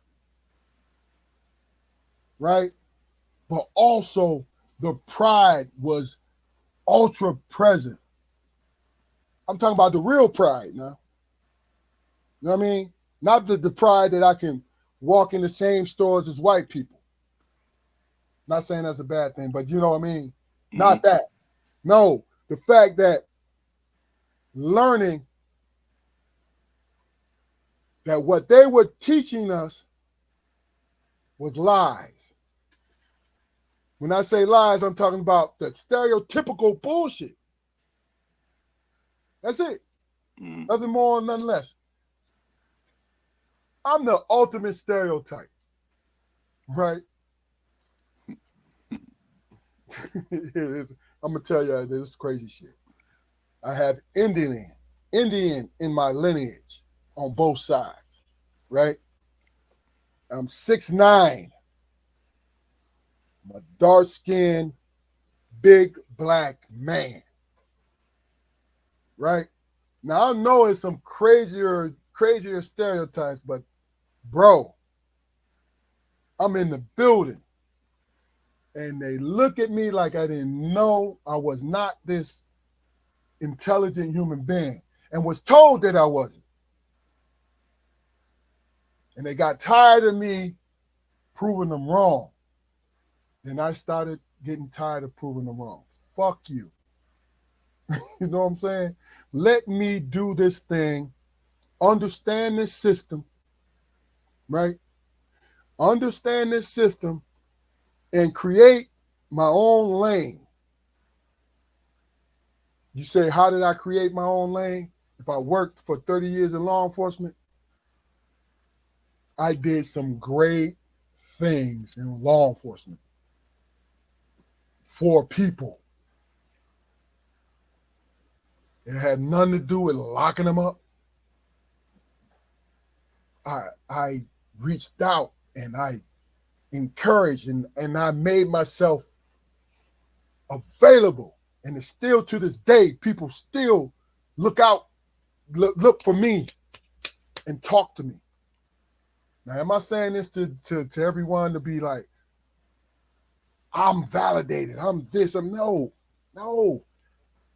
right? But also the pride was ultra present. I'm talking about the real pride now. You know what I mean? Not the pride that I can walk in the same stores as white people. Not saying that's a bad thing, but you know what I mean? Mm-hmm. Not that. No, the fact that learning that what they were teaching us was lies. When I say lies, I'm talking about the stereotypical bullshit. That's it. Mm-hmm. Nothing more, nothing less. I'm the ultimate stereotype, right? I'm gonna tell you this crazy shit. I have Indian in my lineage on both sides, right? I'm 6'9", I'm a dark skinned, big black man, right? Now I know it's some crazier stereotypes, but bro, I'm in the building and they look at me like I didn't know I was not this intelligent human being and was told that I wasn't. And they got tired of me proving them wrong. Then I started getting tired of proving them wrong. Fuck you. You know what I'm saying? Let me do this thing, understand this system, right? Understand this system and create my own lane. You say, how did I create my own lane? If I worked for 30 years in law enforcement, I did some great things in law enforcement for people. It had nothing to do with locking them up. I reached out and I encouraged and I made myself available. And it's still to this day, people still look for me and talk to me. Now, am I saying this to everyone to be like, I'm validated, I'm this, I'm no, no.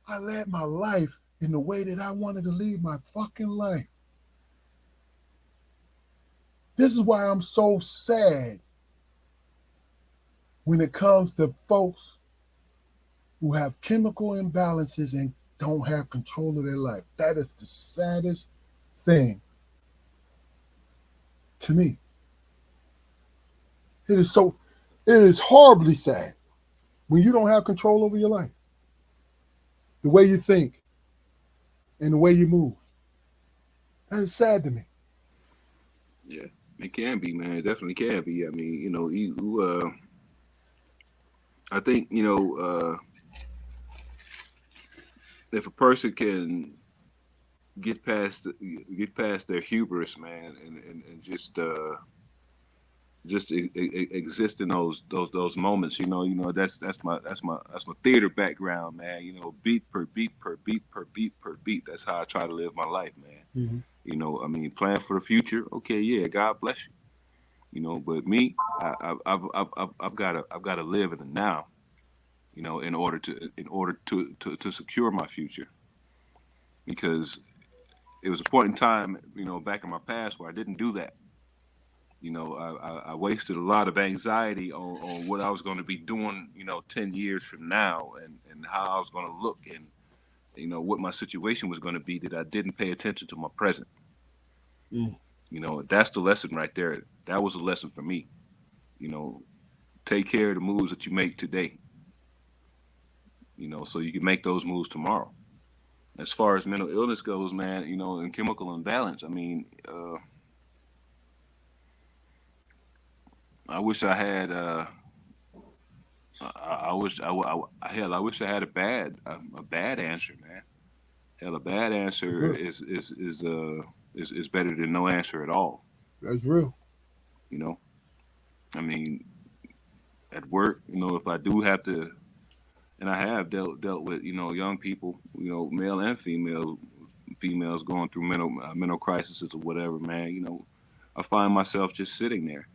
I led my life in the way that I wanted to lead my fucking life. This is why I'm so sad when it comes to folks who have chemical imbalances and don't have control of their life. That is the saddest thing to me. It is so, it is horribly sad when you don't have control over your life, the way you think and the way you move. That is sad to me. Yeah, it can be, man. It definitely can be. I mean, I think, if a person can get past their hubris, man, and just exist in those moments. That's my theater background, man. Beat per beat per beat per beat per beat. That's how I try to live my life, man. Mm-hmm. I mean, plan for the future. Okay, yeah, God bless you. But me, I've got to live in the now. In order to secure my future, because it was a point in time, back in my past where I didn't do that. I wasted a lot of anxiety on what I was going to be doing, 10 years from now, and how I was going to look, and, what my situation was going to be, that I didn't pay attention to my present. Mm. That's the lesson right there. That was a lesson for me. You know, take care of the moves that you make today, so you can make those moves tomorrow. As far as mental illness goes, man, and chemical imbalance, I mean, I wish I had. I wish hell, I wish I had a bad answer, man. Hell, a bad answer That's is better than no answer at all. real. You know, I mean, at work, if I do have to, and I have dealt with young people, male and females going through mental crises or whatever, man. I find myself just sitting there.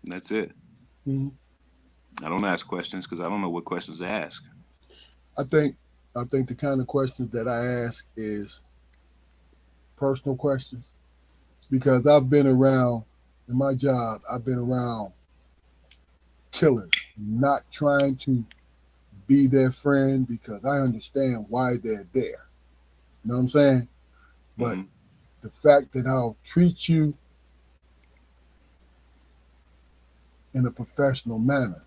And that's it. Mm-hmm. I don't ask questions because I don't know what questions to ask. I think I think the kind of questions that I ask is personal questions because I've been around in my job. I've been around killers, not trying to be their friend because I understand why they're there. You know what I'm saying? But Hmm. the fact that I'll treat you in a professional manner,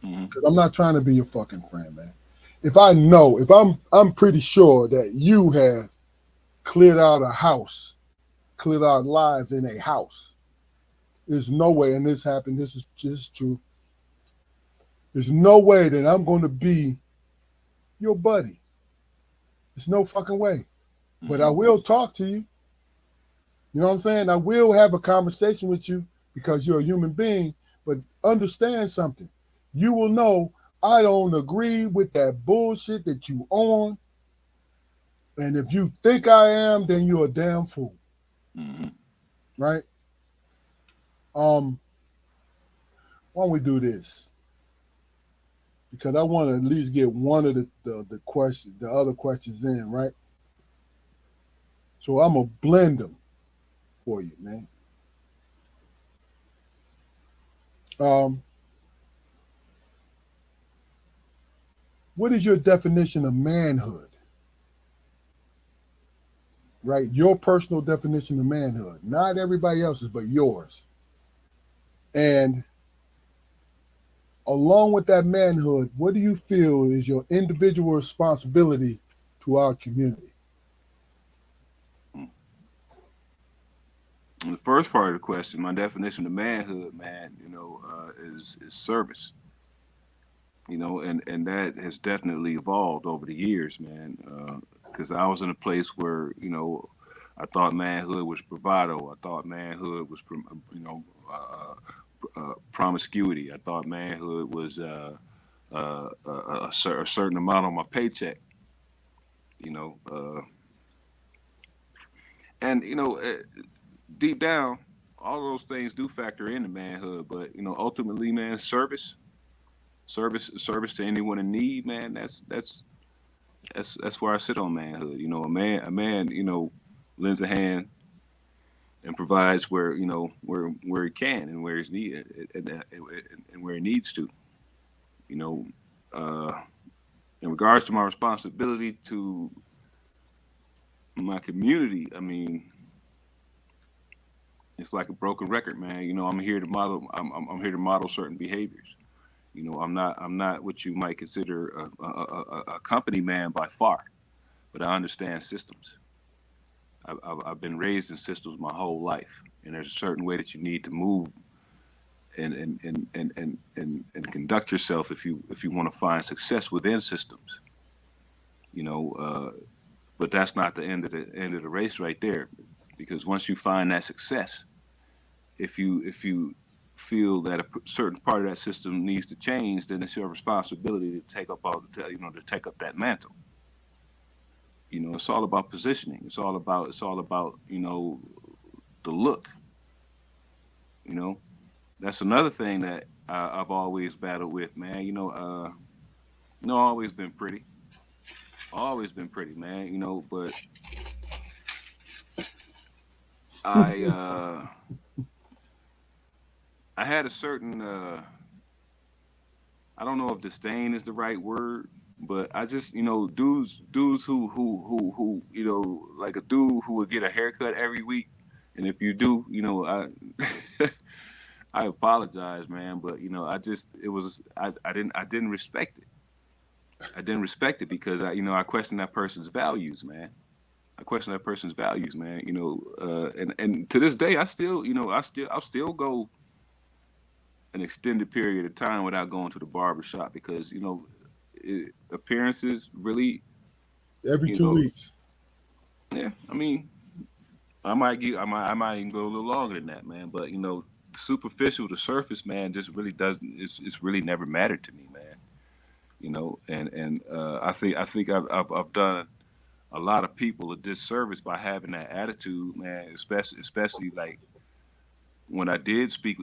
Hmm. because I'm not trying to be your fucking friend, man. If I'm pretty sure that you have cleared out a house, cleared out lives in a house. There's no way, and this happened. This is just true. There's no way that I'm going to be your buddy. There's no fucking way. But I Hmm. will talk to you. You know what I'm saying? I will have a conversation with you because you're a human being. But understand something. You will know I don't agree with that bullshit that you on. And if you think I am, then you're a damn fool, Hmm. right? Um, why don't we do this? Because I want to at least get one of the questions, the other questions in, right? So I'm gonna blend them for you, man. Um, what is your definition of manhood? Right, your personal definition of manhood, not everybody else's, but yours. And along with that manhood, what do you feel is your individual responsibility to our community? The first part of the question, my definition of manhood, man, is service. And that has definitely evolved over the years, man. Because I was in a place where I thought manhood was bravado. I thought manhood was promiscuity. I thought manhood was a certain amount on my paycheck. You know, and deep down, all those things do factor into manhood. But ultimately, man, service to anyone in need, man. That's where I sit on manhood. A man, lends a hand and provides where where he can and where he's needed and where he needs to. You know, uh, in regards to my responsibility to my community, I mean, it's like a broken record, man. I'm here to model. I'm here to model certain behaviors. I'm not what you might consider a company man by far, but I understand systems. I've been raised in systems my whole life, and there's a certain way that you need to move and conduct yourself if you want to find success within systems. You know, but that's not the end of the race right there, because once you find that success, if you feel that a certain part of that system needs to change, then it's your responsibility to take up to take up that mantle. You know, it's all about positioning. It's all about the look. You know, that's another thing that I've always battled with, man. Always been pretty, always been pretty, man. But I uh, I had a certain I don't know if disdain is the right word, but I just dudes who like a dude who would get a haircut every week, and if you do, I I apologize, man, but I just it was I didn't respect it. I didn't respect it because I questioned that person's values, man. I question that person's values, man. And to this day, I still I'll still go an extended period of time without going to the barber shop because appearances really Every you two know weeks. yeah. I mean, I might even go a little longer than that, man. But superficial, the surface, man, just really doesn't. It's really never mattered to me, man. And I think I've done a lot of people a disservice by having that attitude, man. Especially like when I did speak,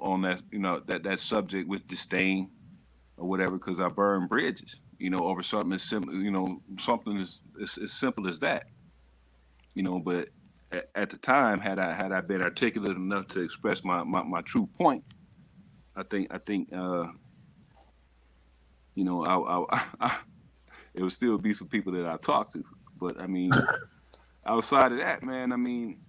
on that subject with disdain or whatever, because I burned bridges, over something as simple, something as simple as that, But at the time, had I been articulate enough to express my true point, I think it would still be some people that I talk to. But I mean, outside of that, man, I mean,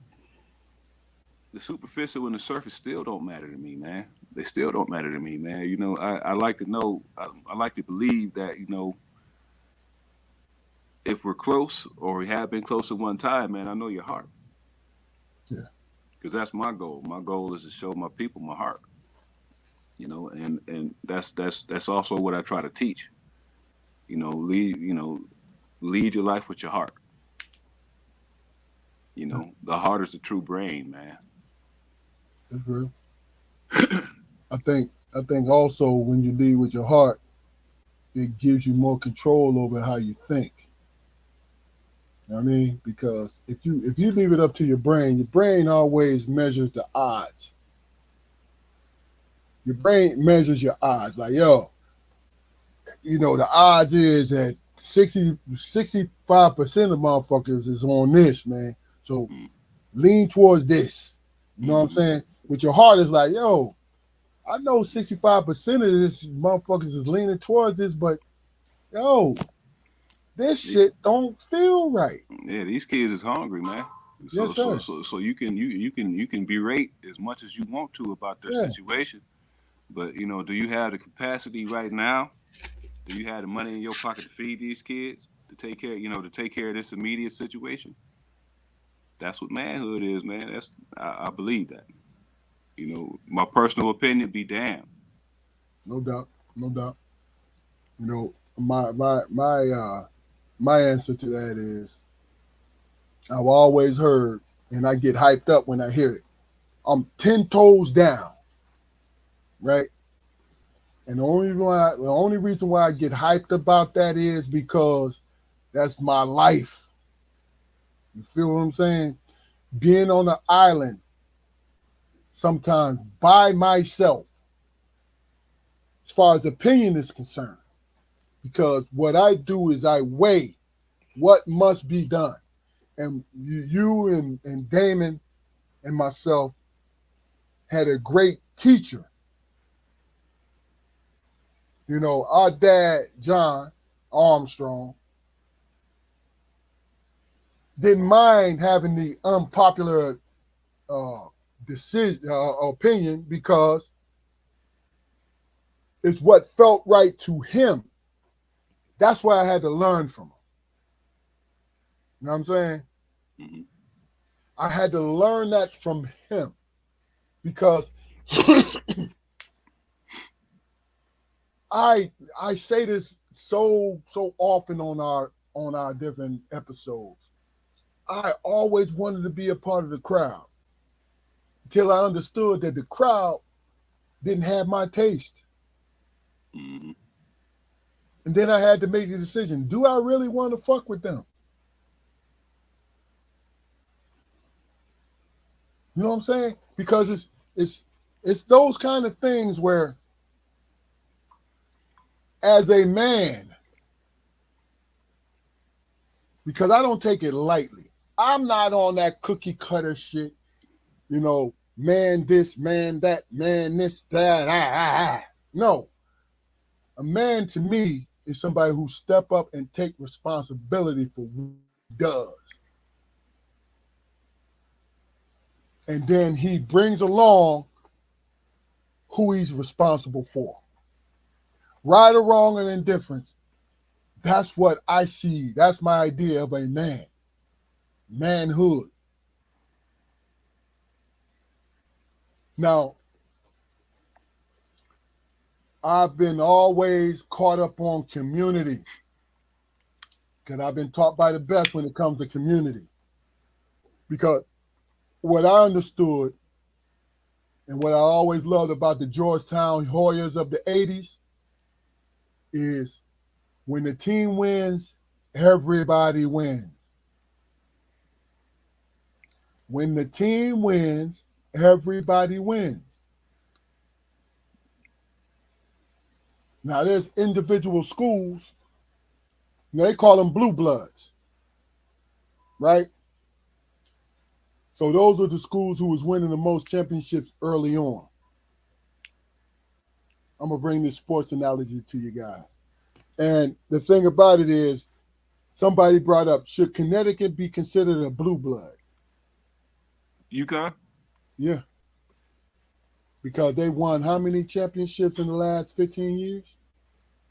the superficial and the surface still don't matter to me, man. They still don't matter to me, man. I like to know, I like to believe that, if we're close or we have been close at one time, man, I know your heart. Yeah, Because that's my goal. My goal is to show my people my heart, and that's also what I try to teach. Lead your life with your heart. The heart is the true brain, man. that's real. I think also when you lead with your heart, it gives you more control over how you think. You know what I mean? Because if you leave it up to your brain always measures the odds. Your brain measures your odds. Like, yo, the odds is that 65% of motherfuckers is on this, man. So Mm-hmm. lean towards this. You know what I'm Mm-hmm. saying? With your heart is like, yo, I know 65% of this motherfuckers is leaning towards this, but yo, this shit don't feel right. Yeah, these kids is hungry, man. So Yes, so sir. so so you can berate as much as you want to about their Yeah. situation, but do you have the capacity right now? Do you have the money in your pocket to feed these kids, to take care of this immediate situation? That's what manhood is, man. I believe that. My personal opinion be damned. No doubt. No doubt. My answer to that is I've always heard, and I get hyped up when I hear it. I'm 10 toes down, right? And the only reason why I get hyped about that is because that's my life. You feel what I'm saying? Being on an island sometimes by myself, as far as opinion is concerned, because what I do is I weigh what must be done. And you and Damon and myself had a great teacher. Our dad, John Armstrong, didn't mind having the unpopular uh, decision opinion because it's what felt right to him. That's why I had to learn from him. You know what I'm saying? Hmm. I had to learn that from him because I say this so often on our different episodes. I always wanted to be a part of the crowd until I understood that the crowd didn't have my taste. Mm-hmm. And then I had to make the decision, do I really want to fuck with them? You know what I'm saying? Because it's those kind of things where as a man, because I don't take it lightly. I'm not on that cookie cutter shit, man this, man that, man this, that, No. A man to me is somebody who step up and take responsibility for what he does. And then he brings along who he's responsible for. Right or wrong or indifference, that's what I see. That's my idea of a man. Manhood. Now, I've been always caught up on community because I've been taught by the best when it comes to community. Because what I understood and what I always loved about the Georgetown Hoyas of the 80s is when the team wins, everybody wins. When the team wins, everybody wins. Now, there's individual schools, they call them blue bloods, right? So those are the schools who was winning the most championships early on. I'm going to bring this sports analogy to you guys. And the thing about it is, somebody brought up, should Connecticut be considered a blue blood? UConn? Yeah. Because they won how many championships in the last 15 years?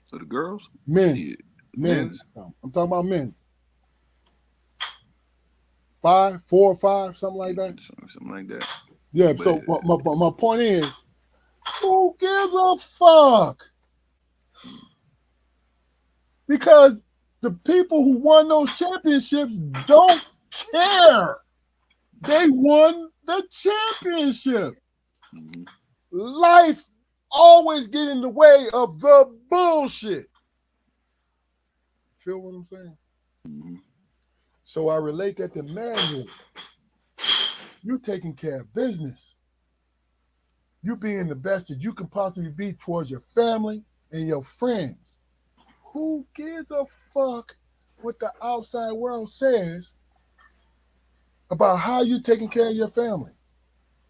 For the girls? Men's. Yeah. Men's. Men's? I'm talking about men's. 5, 4 or 5, something like that. Something like that. Yeah, But so my point is, who gives a fuck? Because the people who won those championships don't care. They won the championship. mm-hmm. Life always get in the way of the bullshit. Feel what I'm saying? Mm-hmm. So I relate that to manhood. You taking care of business. You being the best that you can possibly be towards your family and your friends. Who gives a fuck what the outside world says about how you taking care of your family?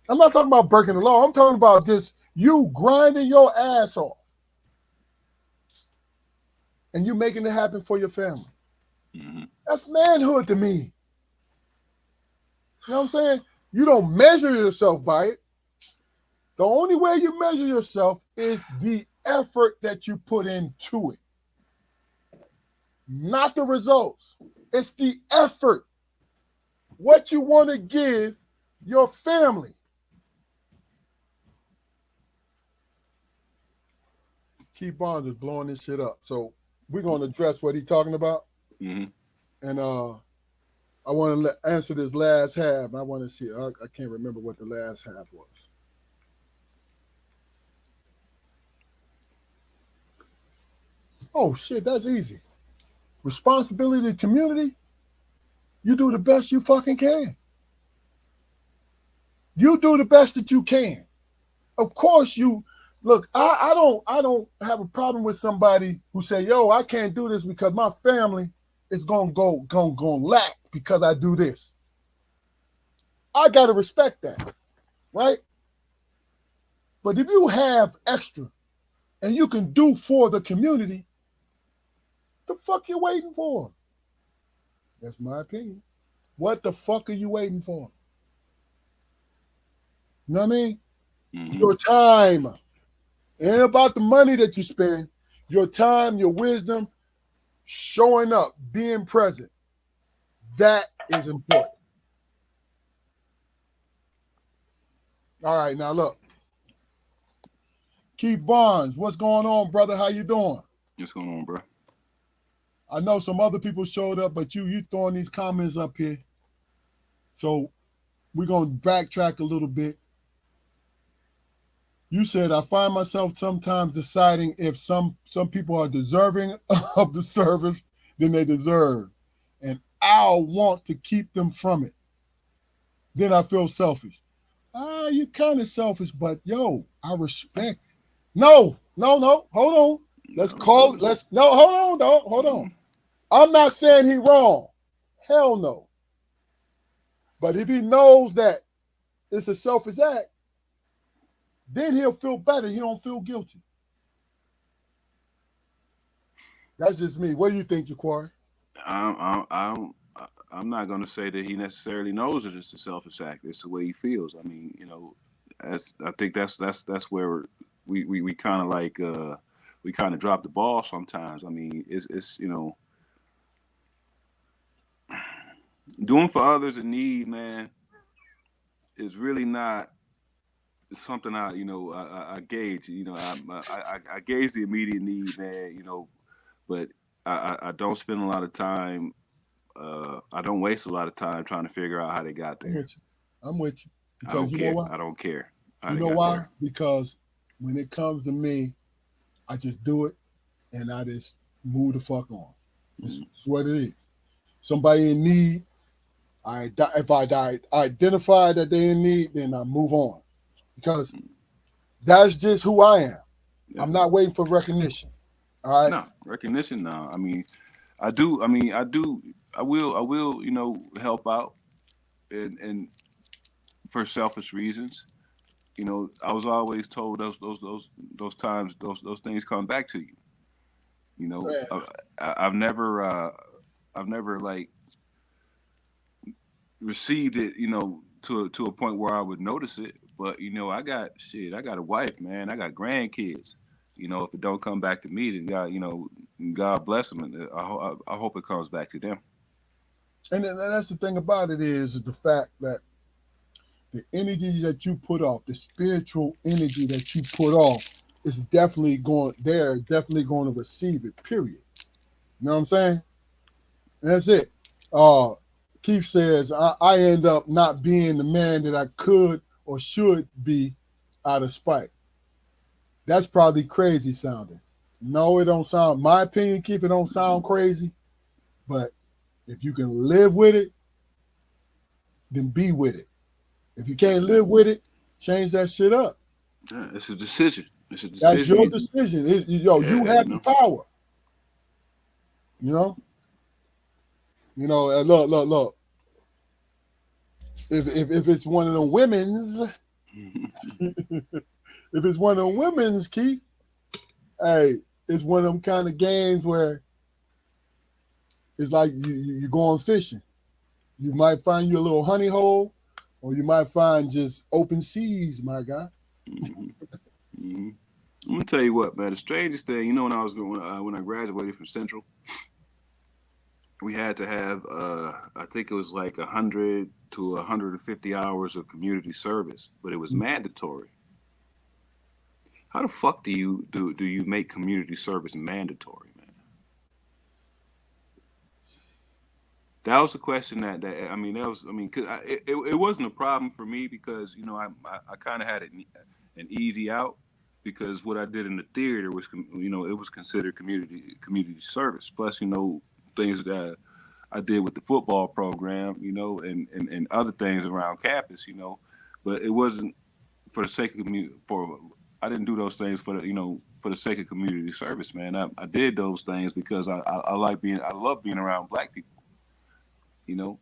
I'm not talking about breaking the law. I'm talking about this, you grinding your ass off and you making it happen for your family. Mm-hmm. That's manhood to me. You know what I'm saying? You don't measure yourself by it. The only way you measure yourself is the effort that you put into it, not the results. It's the effort. What you want to give your family. Keith Barnes is blowing this shit up. So we're going to address what he's talking about. Mm-hmm. And I want to answer this last half. I want to see. I can't remember what the last half was. Oh, shit, that's easy. Responsibility to the community, you do the best you fucking can. You do the best that you can. Of course you look, I don't have a problem with somebody who say, yo, I can't do this because my family is gonna lack because I do this. I gotta respect that, right? But if you have extra and you can do for the community, the fuck you waiting for? That's my opinion. What the fuck are you waiting for? You know what I mean? Mm-hmm. Your time. It ain't about the money that you spend. Your time, your wisdom, showing up, being present. That is important. All right, now look. Keith Barnes, what's going on, brother? How you doing? What's going on, bro? I know some other people showed up, but you throwing these comments up here. So we're gonna backtrack a little bit. You said I find myself sometimes deciding if some people are deserving of the service than they deserve, and I'll want to keep them from it. Then I feel selfish. You're kind of selfish, but yo, I respect. No, no, no. Hold on. Let's No, call it. Let's no. Hold on, dog. Hold on. mm, I'm not saying he wrong. Hell no. But if he knows that it's a selfish act, then he'll feel better. He don't feel guilty. That's just me. What do you think, Juquarry? I'm not going to say that he necessarily knows that it's a selfish act. It's the way he feels. I mean, I think that's where we kind of like we kind of drop the ball sometimes. I mean, it's doing for others in need, man, is really not something I gauge. I gauge the immediate need, man. But I don't spend a lot of time. I don't waste a lot of time trying to figure out how they got I'm there. with you. I'm with you. I Because don't you know care. what? I don't care how You they know got why? there. Because when it comes to me, I just do it and I just move the fuck on. Mm, It's what it is. Somebody in need, if identify that they in need, then I move on because mm, that's just who I am. yeah. I'm not waiting for recognition. All right. No recognition. No. I mean, I do. I mean, I do. I will. I will. Help out and for selfish reasons. I was always told those times those things come back to you. You know, Man, I've never I've never like received it. To a point where I would notice it. But I got shit. I got a wife, man. I got grandkids. If it don't come back to me, then God bless them, and I hope it comes back to them. and then that's the thing about it is the fact that the energy that you put off, the spiritual energy that you put off, is definitely going. They're definitely going to receive it. Period. You know what I'm saying? And that's it. Uh, Keith says I end up not being the man that I could or should be out of spite. That's probably crazy sounding. No, it don't sound. My opinion, Keith, it don't sound crazy. But if you can live with it, then be with it. If you can't live with it, change that shit up. Yeah, it's a decision. It's a That's decision. your decision. You Yeah, have the power. You know. Look, look, look. If it's one of the women's, if it's one of the women's, Keith, hey, it's one of them kind of games where it's like you're going fishing. You might find you a little honey hole, or you might find just open seas, my guy. hmm hmm I'm gonna tell you what, man. The strangest thing, when I was going when I graduated from Central, we had to have I think it was like 100 to 150 hours of community service, but it was mandatory. How the fuck do you make community service mandatory, man? That was the question that I mean that was I mean 'cause it wasn't a problem for me because I kind of had an easy out because what I did in the theater was it was considered community service. Plus things that I did with the football program, and other things around campus, but it wasn't for the sake of for I didn't do those things for the sake of community service, man. I did those things because I love being around black people, you know,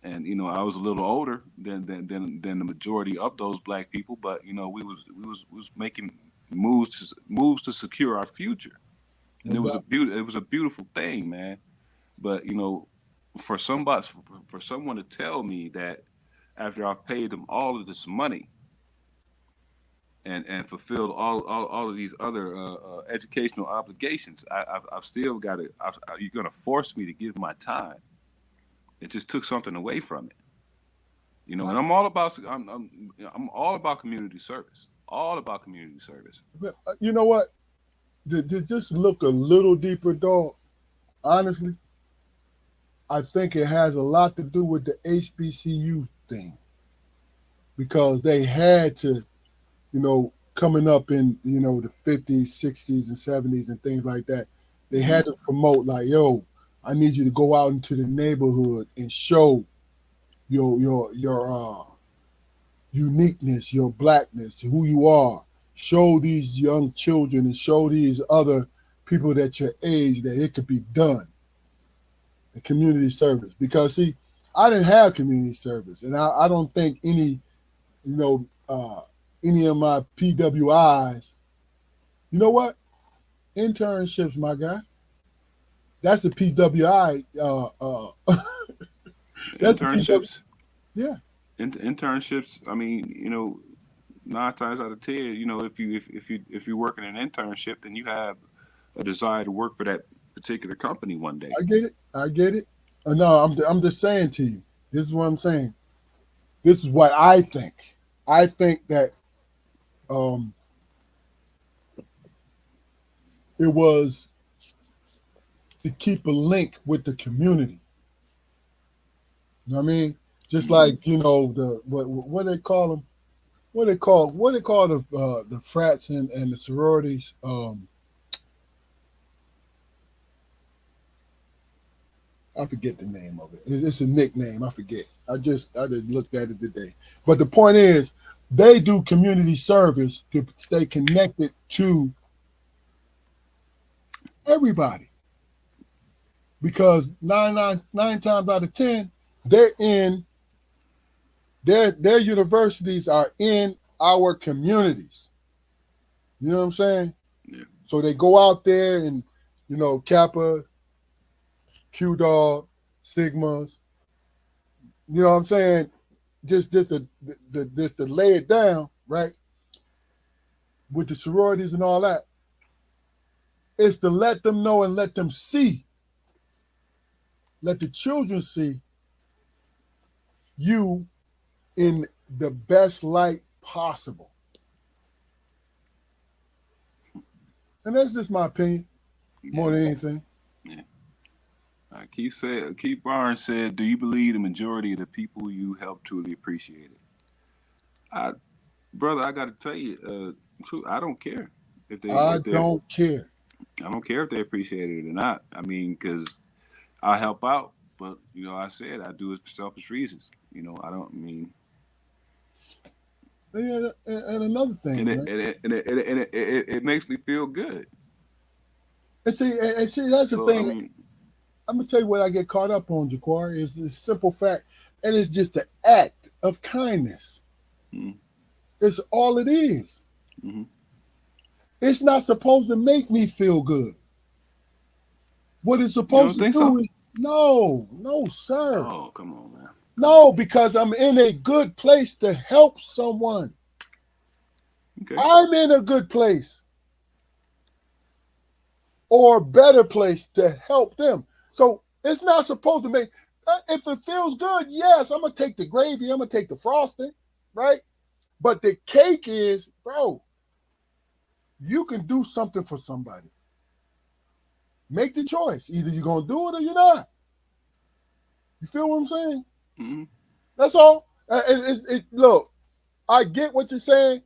and I was a little older than the majority of those black people, but we was making moves to secure our future, and No doubt. it was a beautiful thing, man. But for somebody for someone to tell me that after I've paid them all of this money and fulfilled all of these other educational obligations, I've still got to. You're going to force me to give my time. It just took something away from it, I, And I'm all about community service. All about community service. you know what? To just look a little deeper, dog. honestly, I think it has a lot to do with the HBCU thing because they had to, coming up in, the 50s, 60s, and 70s and things like that, they Mm-hmm. had to promote, like, yo, I need you to go out into the neighborhood and show your uniqueness, your blackness, who you are. Show these young children and show these other people that your age that it could be done. The community service, because see, I didn't have community service, and I don't think you know, any of my PWIs. You know what? Internships, my guy. That's the PWI. That's the PW. Internships, Yeah, internships. I mean, 9 times out of 10, if you're working an internship, then you have a desire to work for that particular company one day. I get it. I get it. No, I'm just saying to you. This is what I'm saying. This is what I think. I think that um, it was to keep a link with the community. You know what I mean? Just Mm-hmm. like the what they call them? What they call the frats and the sororities? I forget the name of it. It's a nickname. I forget. I just looked at it today. But the point is, they do community service to stay connected to everybody because nine times out of 10, they're in their universities are in our communities. You know what I'm saying? Yeah. So they go out there and Kappa, Q Dog, Sigmas. You know what I'm saying? Just to lay it down, right? With the sororities and all that, is to let them know and let them see, let the children see you in the best light possible. And that's just my opinion, more Yeah. than anything. Yeah. Keith Barnes said, "Do you believe the majority of the people you help truly appreciate it?" I, brother, I got to tell you, true. I don't care I if they. don't care. I don't care if they appreciate it or not. I mean, because I help out, but I said I do it for selfish reasons. I don't I mean, And another and thing, it right? and it and it, and it makes me feel good. And see, that's the So I thing. mean, I'm gonna tell you what I get caught up on, Jaquari, is the simple fact, and it's just the act of kindness. mm, It's all it is. mm-hmm. It's not supposed to make me feel good. What it's You supposed don't to think do so? is no, no, sir. Oh, come on, man, come on. No, because I'm in a good place to help someone. Okay. I'm in a good place or a better place to help them. So it's not supposed to make. If it feels good, yes, I'm gonna take the gravy. I'm gonna take the frosting, right? But the cake is, bro, you can do something for somebody. Make the choice. Either you're gonna do it or you're not. You feel what I'm saying? Mm-hmm. That's all. Look, I get what you're saying,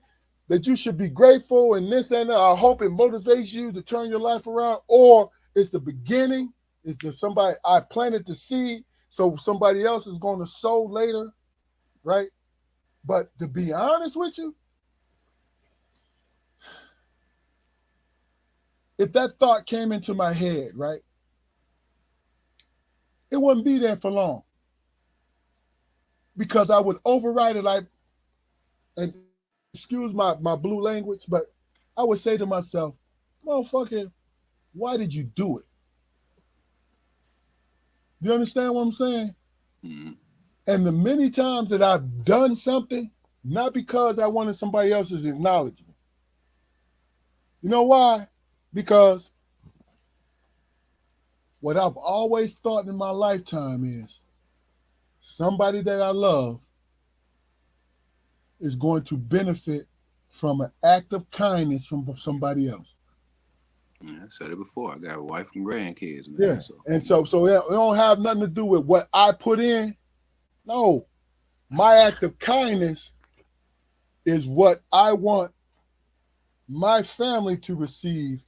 that you should be grateful and this and that. I hope it motivates you to turn your life around, or it's the beginning. It's just somebody I planted the seed, so somebody else is going to sow later, right? But to be honest with you, if that thought came into my head, right, it wouldn't be there for long because I would override it like, and excuse my blue language, but I would say to myself, motherfucker, why did you do it? Do you understand what I'm saying? Mm-hmm. And the many times that I've done something, not because I wanted somebody else's acknowledgement. You know why? Because what I've always thought in my lifetime is somebody that I love is going to benefit from an act of kindness from somebody else. I said it before. I got a wife and grandkids, man. Yeah. So And so it don't have nothing to do with what I put in. No. My act of kindness is what I want my family to receive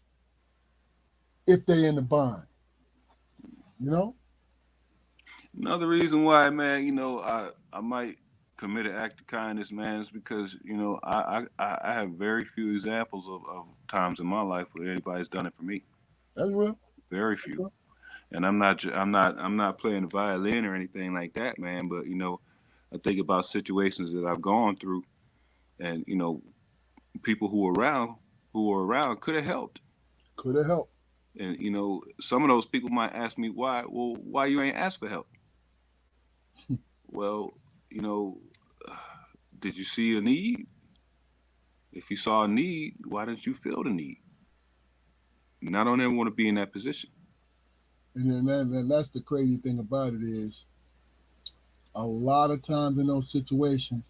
if they in the bond. You know? another reason why, man, I might commit an act of kindness, man, is because I have very few examples of times in my life where anybody's done it for me. That's real. Very That's few. real. And I'm not playing the violin or anything like that, man. But I think about situations that I've gone through, and people who were around could have helped. Could have helped. And some of those people might ask me why. Well, why you ain't ask for help? Well, you know, did you see a need? If you saw a need, why didn't you feel the need? And I don't ever want to be in that position. And then that's the crazy thing about it is a lot of times in those situations,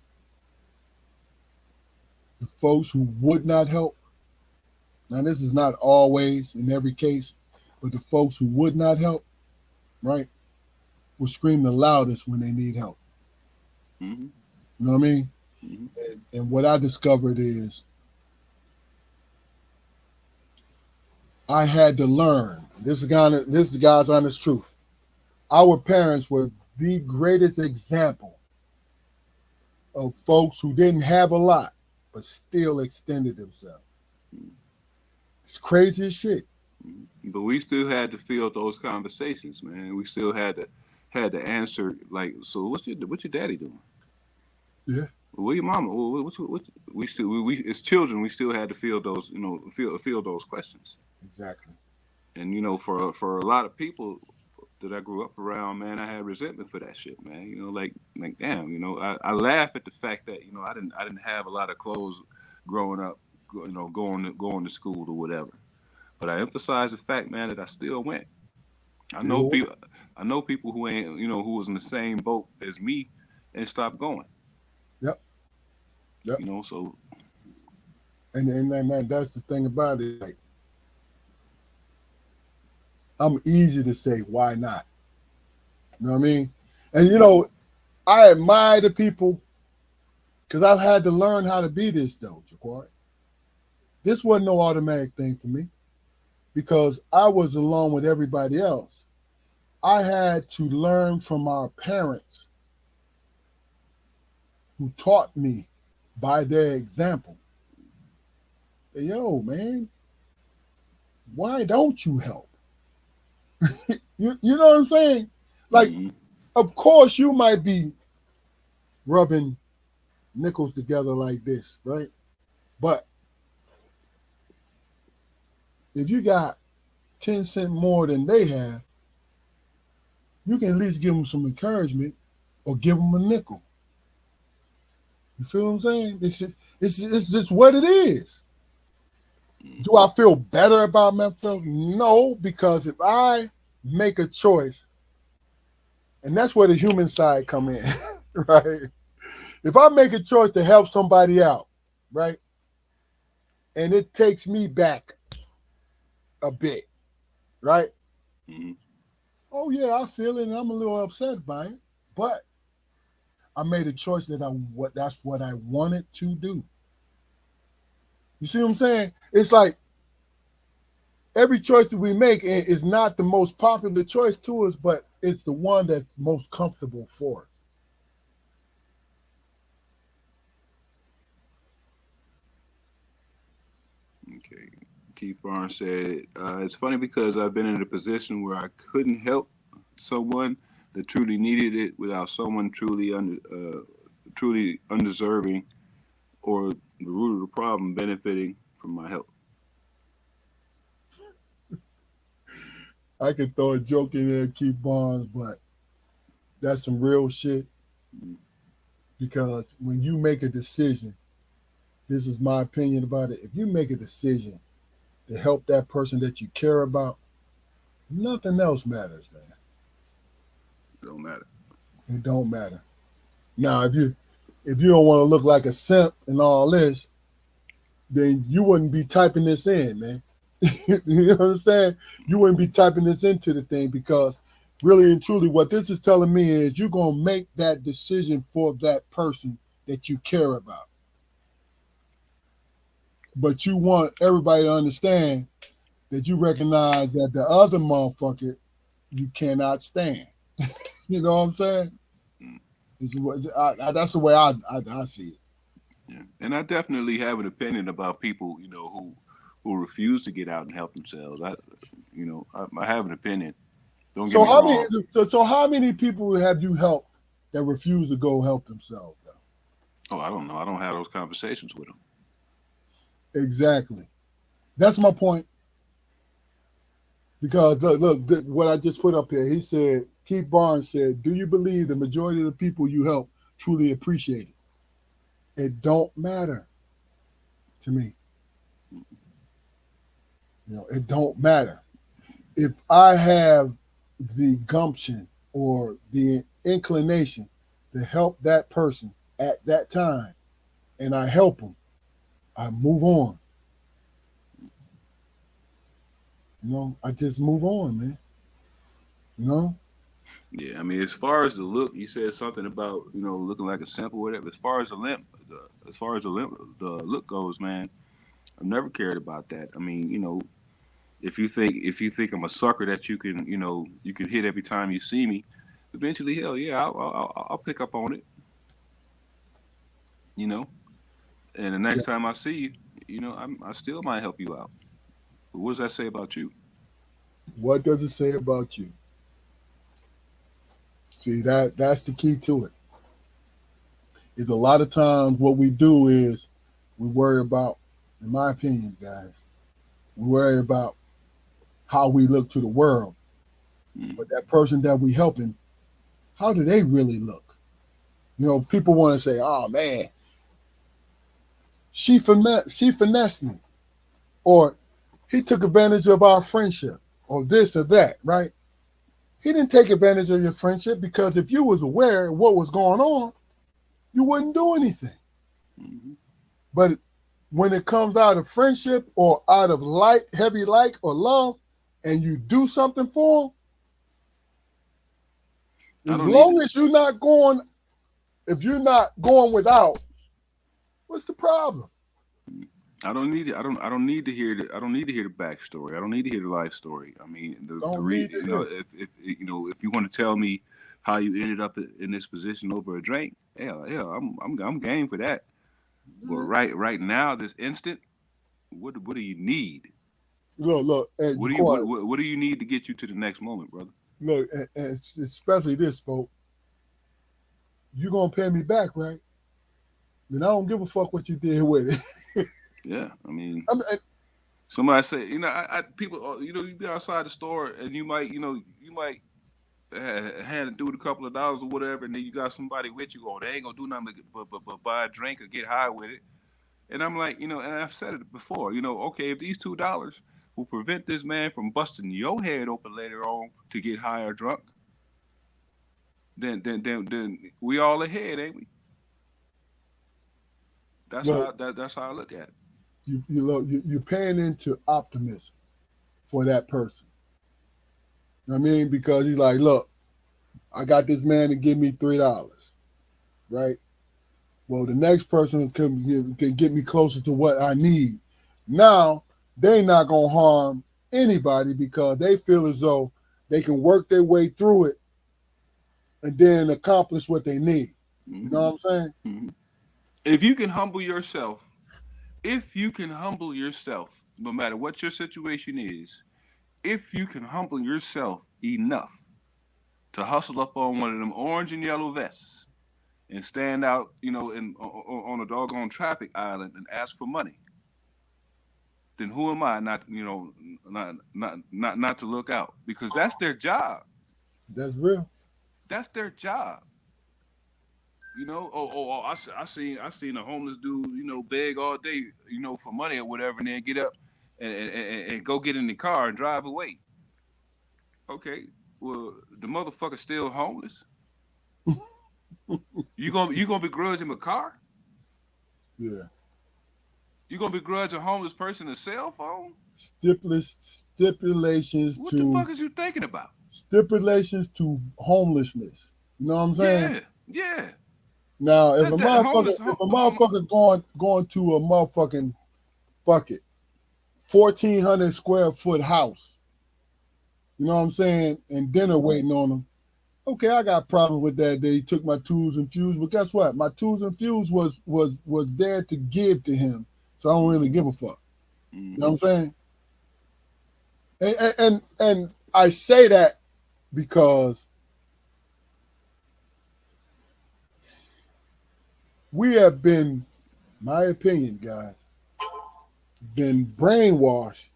the folks who would not help, now this is not always in every case, but the folks who would not help, right, will scream the loudest when they need help. Hmm. You know what I mean? Hmm. And what I discovered is I had to learn. This is God's honest truth. Our parents were the greatest example of folks who didn't have a lot but still extended themselves. It's crazy as shit. But we still had to field those conversations, man. We still had to answer like, so what's your daddy doing? Yeah, What your mama? We still we as children we still had to field those field those questions. exactly. And for a lot of people that I grew up around, man, I had resentment for that shit, man. Like damn, I laugh at the fact that I didn't have a lot of clothes growing up, going to school or whatever. But I emphasize the fact, man, that I still went. I know Still, people. I know people who ain't, who was in the same boat as me and stopped going. yep, yep. So And that's the thing about it. Like, I'm easy to say, why not? You know what I mean? And I admire the people because I've had to learn how to be this though, Juquarry. This wasn't no automatic thing for me because I was alone with everybody else. I had to learn from our parents who taught me by their example. Yo, man, why don't you help? You know what I'm saying? Like, mm-hmm. of course, you might be rubbing nickels together like this, right? But if you got 10 cents more than they have, you can at least give them some encouragement or give them a nickel. You feel what I'm saying? It's just what it is. Do I feel better about myself? No, because if I make a choice, and that's where the human side come in, right? If I make a choice to help somebody out, right, and it takes me back a bit, right? Mm-hmm. Oh yeah, I feel it, and I'm a little upset by it, but I made a choice that's what I wanted to do. You see what I'm saying? It's like every choice that we make is not the most popular choice to us, but it's the one that's most comfortable for us. Okay. Keith Barnes said, "It's funny because I've been in a position where I couldn't help someone that truly needed it without someone truly undeserving or the root of the problem benefiting from my help." I could throw a joke in there and keep bonds, but that's some real shit Mm-hmm. because when you make a decision, this is my opinion about it. If you make a decision to help that person that you care about, nothing else matters, man. Don't matter. It don't matter. Now, if you don't want to look like a simp and all this, then you wouldn't be typing this in, man. You understand? You wouldn't be typing this into the thing because really and truly, what this is telling me is you're gonna make that decision for that person that you care about. But you want everybody to understand that you recognize that the other motherfucker you cannot stand. You know what I'm saying? Mm, That's the way I see it. yeah. And I definitely have an opinion about people, who refuse to get out and help themselves. I have an opinion. Don't get So me how many? wrong. So how many people have you helped that refuse to go help themselves? Though? Oh, I don't know. I don't have those conversations with them. Exactly. That's my point. Because look, what I just put up here. He said, Keith Barnes said, "Do you believe the majority of the people you help truly appreciate it? It don't matter to me. It don't matter if I have the gumption or the inclination to help that person at that time, and I help them. I move on. I just move on, man. You know, Yeah, I mean, as far as the look, you said something about looking like a simp or whatever. As far as the look goes, man, I've never cared about that. I mean, if you think I'm a sucker that you can hit every time you see me, eventually, hell yeah, I'll pick up on it, you know. And the yeah. next time I see you, I still might help you out. But what does that say about you? What does it say about you? See, that's the key to it. Is a lot of times what we do is we worry about, in my opinion, guys, we worry about how we look to the world. Mm, But that person that we helping, how do they really look? People want to say, "Oh man, she finessed me," or "He took advantage of our friendship," or this or that, right? He didn't take advantage of your friendship because if you was aware of what was going on, you wouldn't do anything. hmm But when it comes out of friendship or out of heavy like or love, and you do something for them, I as don't need long as you're not going, if you're not going without, what's the problem? I don't need it. I don't need to hear the I don't need to hear the backstory. I don't need to hear the life story. I mean, the Don't need to hear it. if you want to tell me how you ended up in this position over a drink, yeah, I'm game for that. But Yeah. right now, this instant, what do you need? Look, and What do you what, Juquarry, what what do you need to get you to the next moment, brother? look, and especially this, folks, you gonna pay me back, right? Then I don't give a fuck what you did with it. Yeah, I mean, I mean, somebody say, people, you be outside the store and you might hand a dude a couple of dollars or whatever, and then you got somebody with you, or they ain't gonna do nothing but buy a drink or get high with it. And I'm like, and I've said it before, okay, if these $2 will prevent this man from busting your head open later on to get high or drunk, then we all ahead, ain't we? look, That's how I look at it. you're paying into optimism for that person. You know what I mean? Because he's like, look, I got this man to give me $3, right? Well, the next person can get me closer to what I need. Now they not gonna harm anybody because they feel as though they can work their way through it and then accomplish what they need. You know hmm what I'm saying? hmm If you can humble yourself, if you can humble yourself, no matter what your situation is, if you can humble yourself enough to hustle up on one of them orange and yellow vests and stand out, on a doggone traffic island and ask for money, then who am I not, not to look out? Because that's their job. That's real. That's their job. I seen a homeless dude, beg all day, for money or whatever, and then get up and go get in the car and drive away. Okay, well, the motherfucker's still homeless. You gonna begrudge him a car? Yeah. You gonna begrudge a homeless person a cell phone? Stipulations What the to fuck is you thinking about? homelessness. You know what I'm saying? Yeah, yeah. Now, That homeless if a home. motherfucker going to a motherfucking fuck it 1,400 square foot house, you know what I'm saying, and dinner waiting on them. Okay, I got problems with that. They took my tools and fuse, but guess what? My tools and fuse was there to give to him, so I don't really Mm-hmm, give a fuck. You know mm-hmm, what I'm saying? And I say that because we have been, my opinion, guys, been brainwashed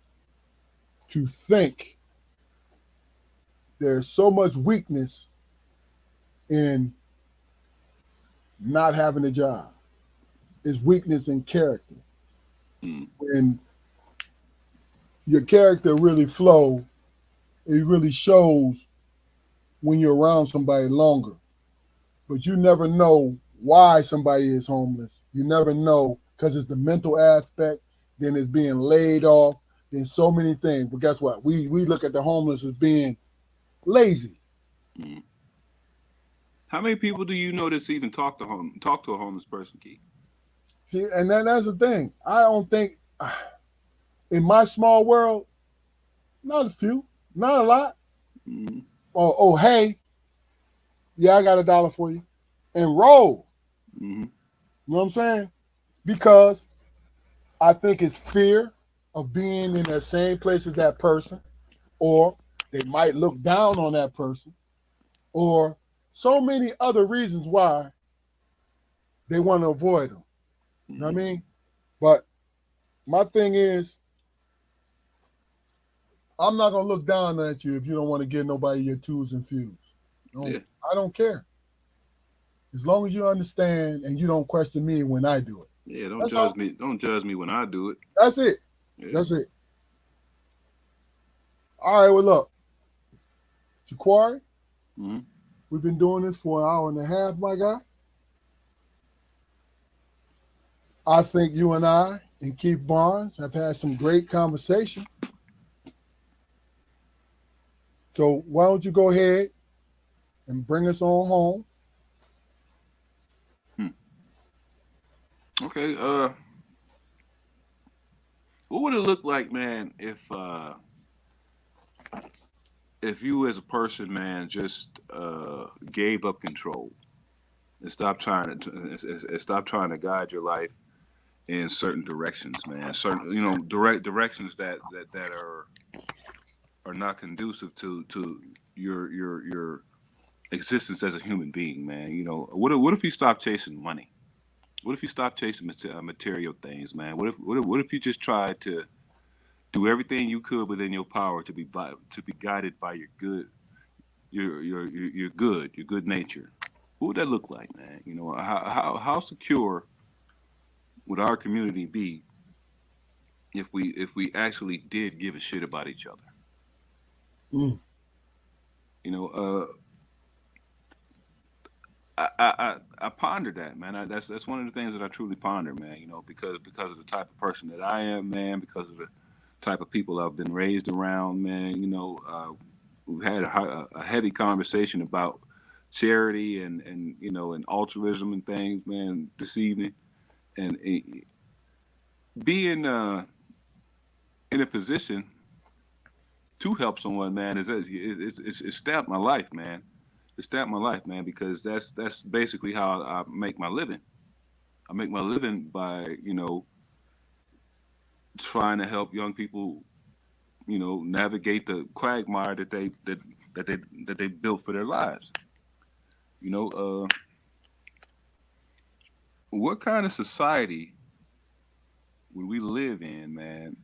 to think there's so much weakness in not having a job. It's weakness in character. mm-hmm, When your character really flow, it really shows when you're around somebody longer. But you never know why somebody is homeless. You never know because it's the mental aspect, then it's being laid off, then so many things. But guess what? We look at the homeless as being lazy. mm-hmm. How many people do you know that's even talk to a homeless person, Key? See, and that's the thing. I don't think in my small world, not a few, not a lot. Mm-hmm, Oh, hey, yeah, I got $1 for you. And roll. mm-hmm, You know what I'm saying? Because I think it's fear of being in that same place as that person, or they might look down on that person, or so many other reasons why they want to avoid them. You know what I mm-hmm. mean? But my thing is, I'm not gonna look down at you if you don't want to give nobody your tools and fuse. Yeah, No, I don't care. As long as you understand and you don't question me when I do it. yeah. Don't That's judge all. me. Don't judge me when I do it. That's it. Yeah. That's it. All right, well look, Juquarry, Mm-hmm. we've been doing this for an hour and a half, my guy. I think you and I and Keith Barnes have had some great conversation. So why don't you go ahead and bring us on home? Hmm. Okay. What would it look like, man, if you as a person, man, just gave up control and stop trying to guide your life in certain directions, man. Certain, direct directions that are not conducive to your existence as a human being, man. What if you stop chasing money? What if you stop chasing material things, man? What if you just tried to do everything you could within your power to be guided by your good nature? What would that look like, man? How secure would our community be if we actually did give a shit about each other? Mm, You know, I ponder that, man. That's one of the things that I truly ponder, man. Because of the type of person that I am, man. Because of the type of people I've been raised around, man. We've had a heavy conversation about charity and altruism and things, man, this evening. And being in a position to help someone, man, it's stamped my life, man. It stamped my life, man, because that's basically how I make my living. I make my living by trying to help young people navigate the quagmire that they that they built for their lives. You know, what kind of society would we live in, man,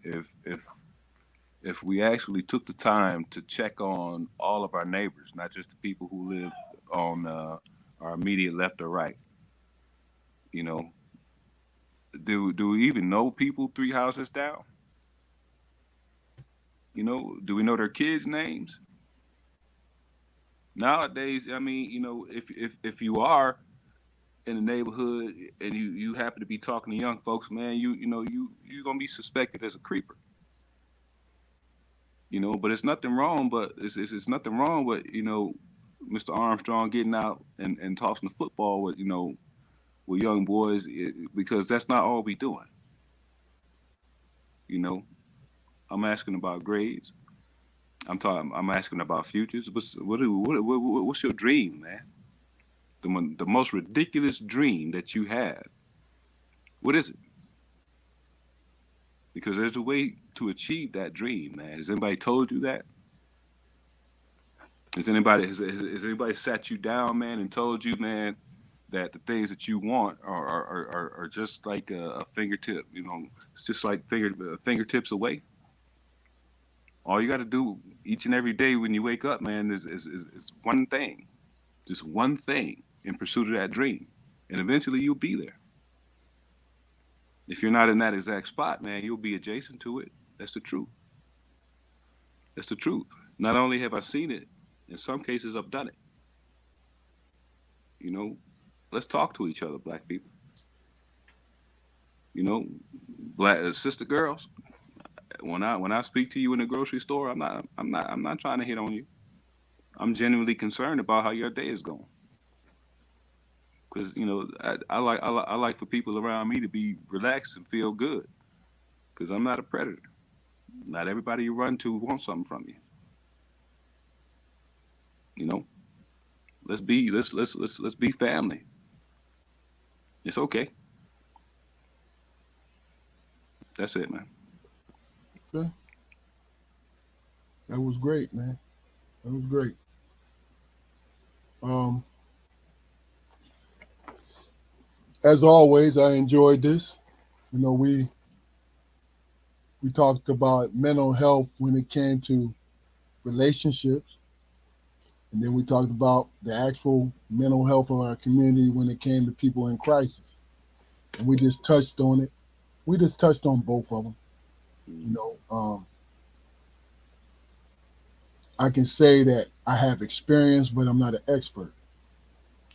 if we actually took the time to check on all of our neighbors, not just the people who live on our immediate left or right? You know, do we even know people 3 houses down? Do we know their kids' names? Nowadays, I mean, if you are in the neighborhood and you happen to be talking to young folks, man, you're gonna be suspected as a creeper. But it's nothing wrong. But it's nothing wrong with Mr. Armstrong getting out and tossing the football with young boys because that's not all we doing. You know, I'm asking about grades. I'm asking about futures. What's your dream, man? The most ridiculous dream that you have. What is it? Because there's a way to achieve that dream, man. Has anybody told you that? Has anybody sat you down, man, and told you, man, that the things that you want are just like a fingertip? It's just like fingertips away. All you got to do each and every day when you wake up, man, is one thing, just one thing in pursuit of that dream, and eventually you'll be there. If you're not in that exact spot, man, you'll be adjacent to it. That's the truth. That's the truth. Not only have I seen it, in some cases I've done it. You know, let's talk to each other, black people. You know, black sister girls. When I speak to you in the grocery store, I'm not trying to hit on you. I'm genuinely concerned about how your day is going. Because I like for people around me to be relaxed and feel good. Because I'm not a predator. Not everybody you run to wants something from you. You know, let's be family. It's okay. That's it, man. Okay. That was great, man. That was great. Um, as always, I enjoyed this. We talked about mental health when it came to relationships, and then we talked about the actual mental health of our community when it came to people in crisis. And we just touched on it. We just touched on both of them. You know, I can say that I have experience, but I'm not an expert.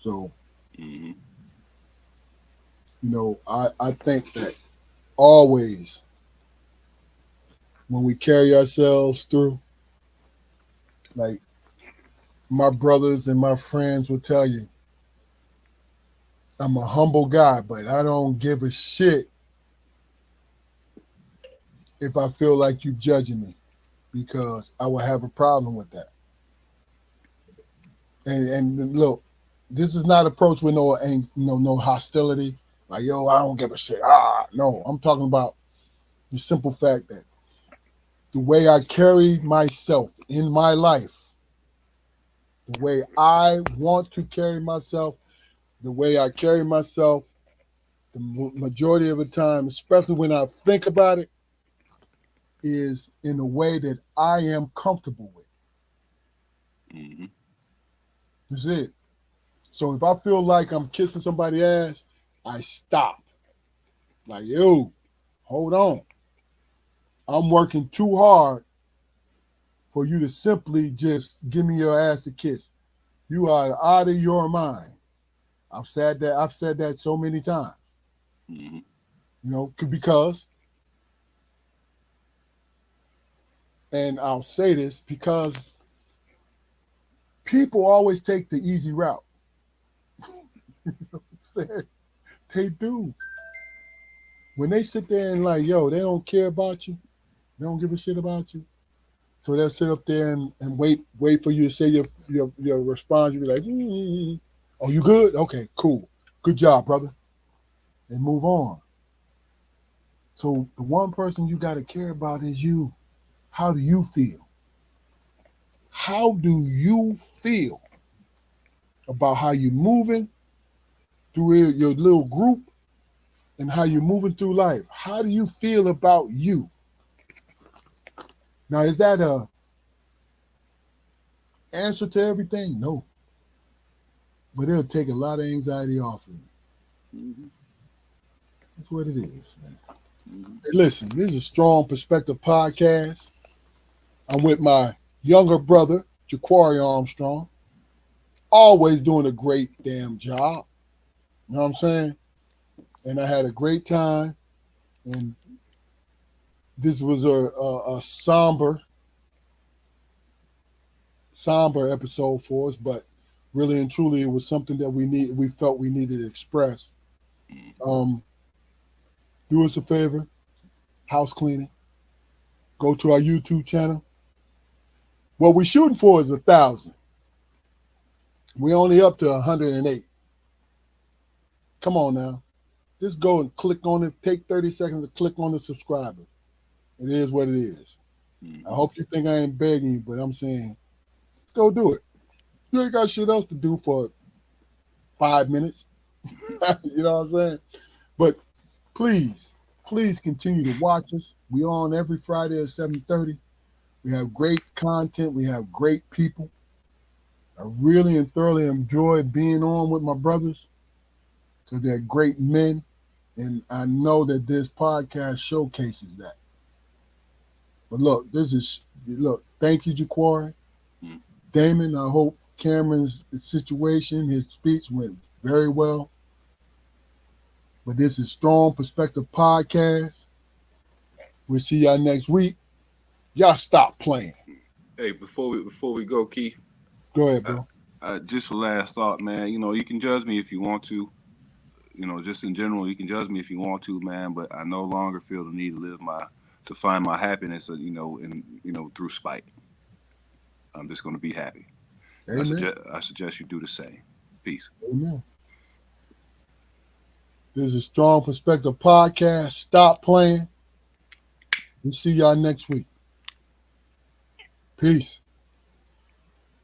So, Mm-hmm. I think that always when we carry ourselves through, like my brothers and my friends will tell you, I'm a humble guy, but I don't give a shit if I feel like you judging me because I will have a problem with that. And look, this is not approached with no hostility. Like, yo, I don't give a shit. No, I'm talking about the simple fact that the way I carry myself in my life, the way I want to carry myself, the way I carry myself, the majority of the time, especially when I think about it, is in a way that I am comfortable with. Mm-hmm. That's it. So if I feel like I'm kissing somebody's ass, I stop. Like, yo, hold on. I'm working too hard for you to simply just give me your ass to kiss. You are out of your mind. I've said that. I've said that so many times. Mm-hmm. Because, and I'll say this because people always take the easy route. They do. When they sit there and like, yo, they don't care about you. They don't give a shit about you. So they'll sit up there and wait for you to say your response. You'll be like, oh, you good? Okay, cool. Good job, brother. And move on. So the one person you got to care about is you. How do you feel? How do you feel about how you're moving through your little group and how you're moving through life? How do you feel about you? Now, is that a answer to everything? No. But it'll take a lot of anxiety off of you. Mm-hmm. That's what it is, man. Mm-hmm. Hey, listen, this is a Strong Perspective podcast. I'm with my younger brother, Juquarry Armstrong, always doing a great damn job. You know what I'm saying? And I had a great time. And this was a somber episode for us, but really and truly, it was something that we felt we needed to express. Mm-hmm. Um, do us a favor, house cleaning. Go to our YouTube channel. What we're shooting for is 1,000. We're only up to 108. Come on now. Just go and click on it. Take 30 seconds to click on the subscriber. It is what it is. I Mm-hmm. hope you think I ain't begging you, but I'm saying go do it. You ain't got shit else to do for 5 minutes. You know what I'm saying? But please, please continue to watch us. We on every Friday at 7:30. We have great content. We have great people. I really and thoroughly enjoy being on with my brothers because they're great men. And I know that this podcast showcases that. But look, thank you, Juquarry. Mm-hmm. Damon, I hope Cameron's situation, his speech went very well. But this is Strong Perspective Podcast. We'll see y'all next week. Y'all stop playing. Hey, before we go, Keith, Go ahead, uh, bro. just a last thought, man. You know, you can judge me if you want to. You know, just in general, you can judge me if you want to, man. But I no longer feel the need to find my happiness, through spite. I'm just going to be happy. Amen. I suggest you do the same. Peace. Amen. This is Strong Perspective Podcast. Stop playing. We'll see y'all next week. Peace.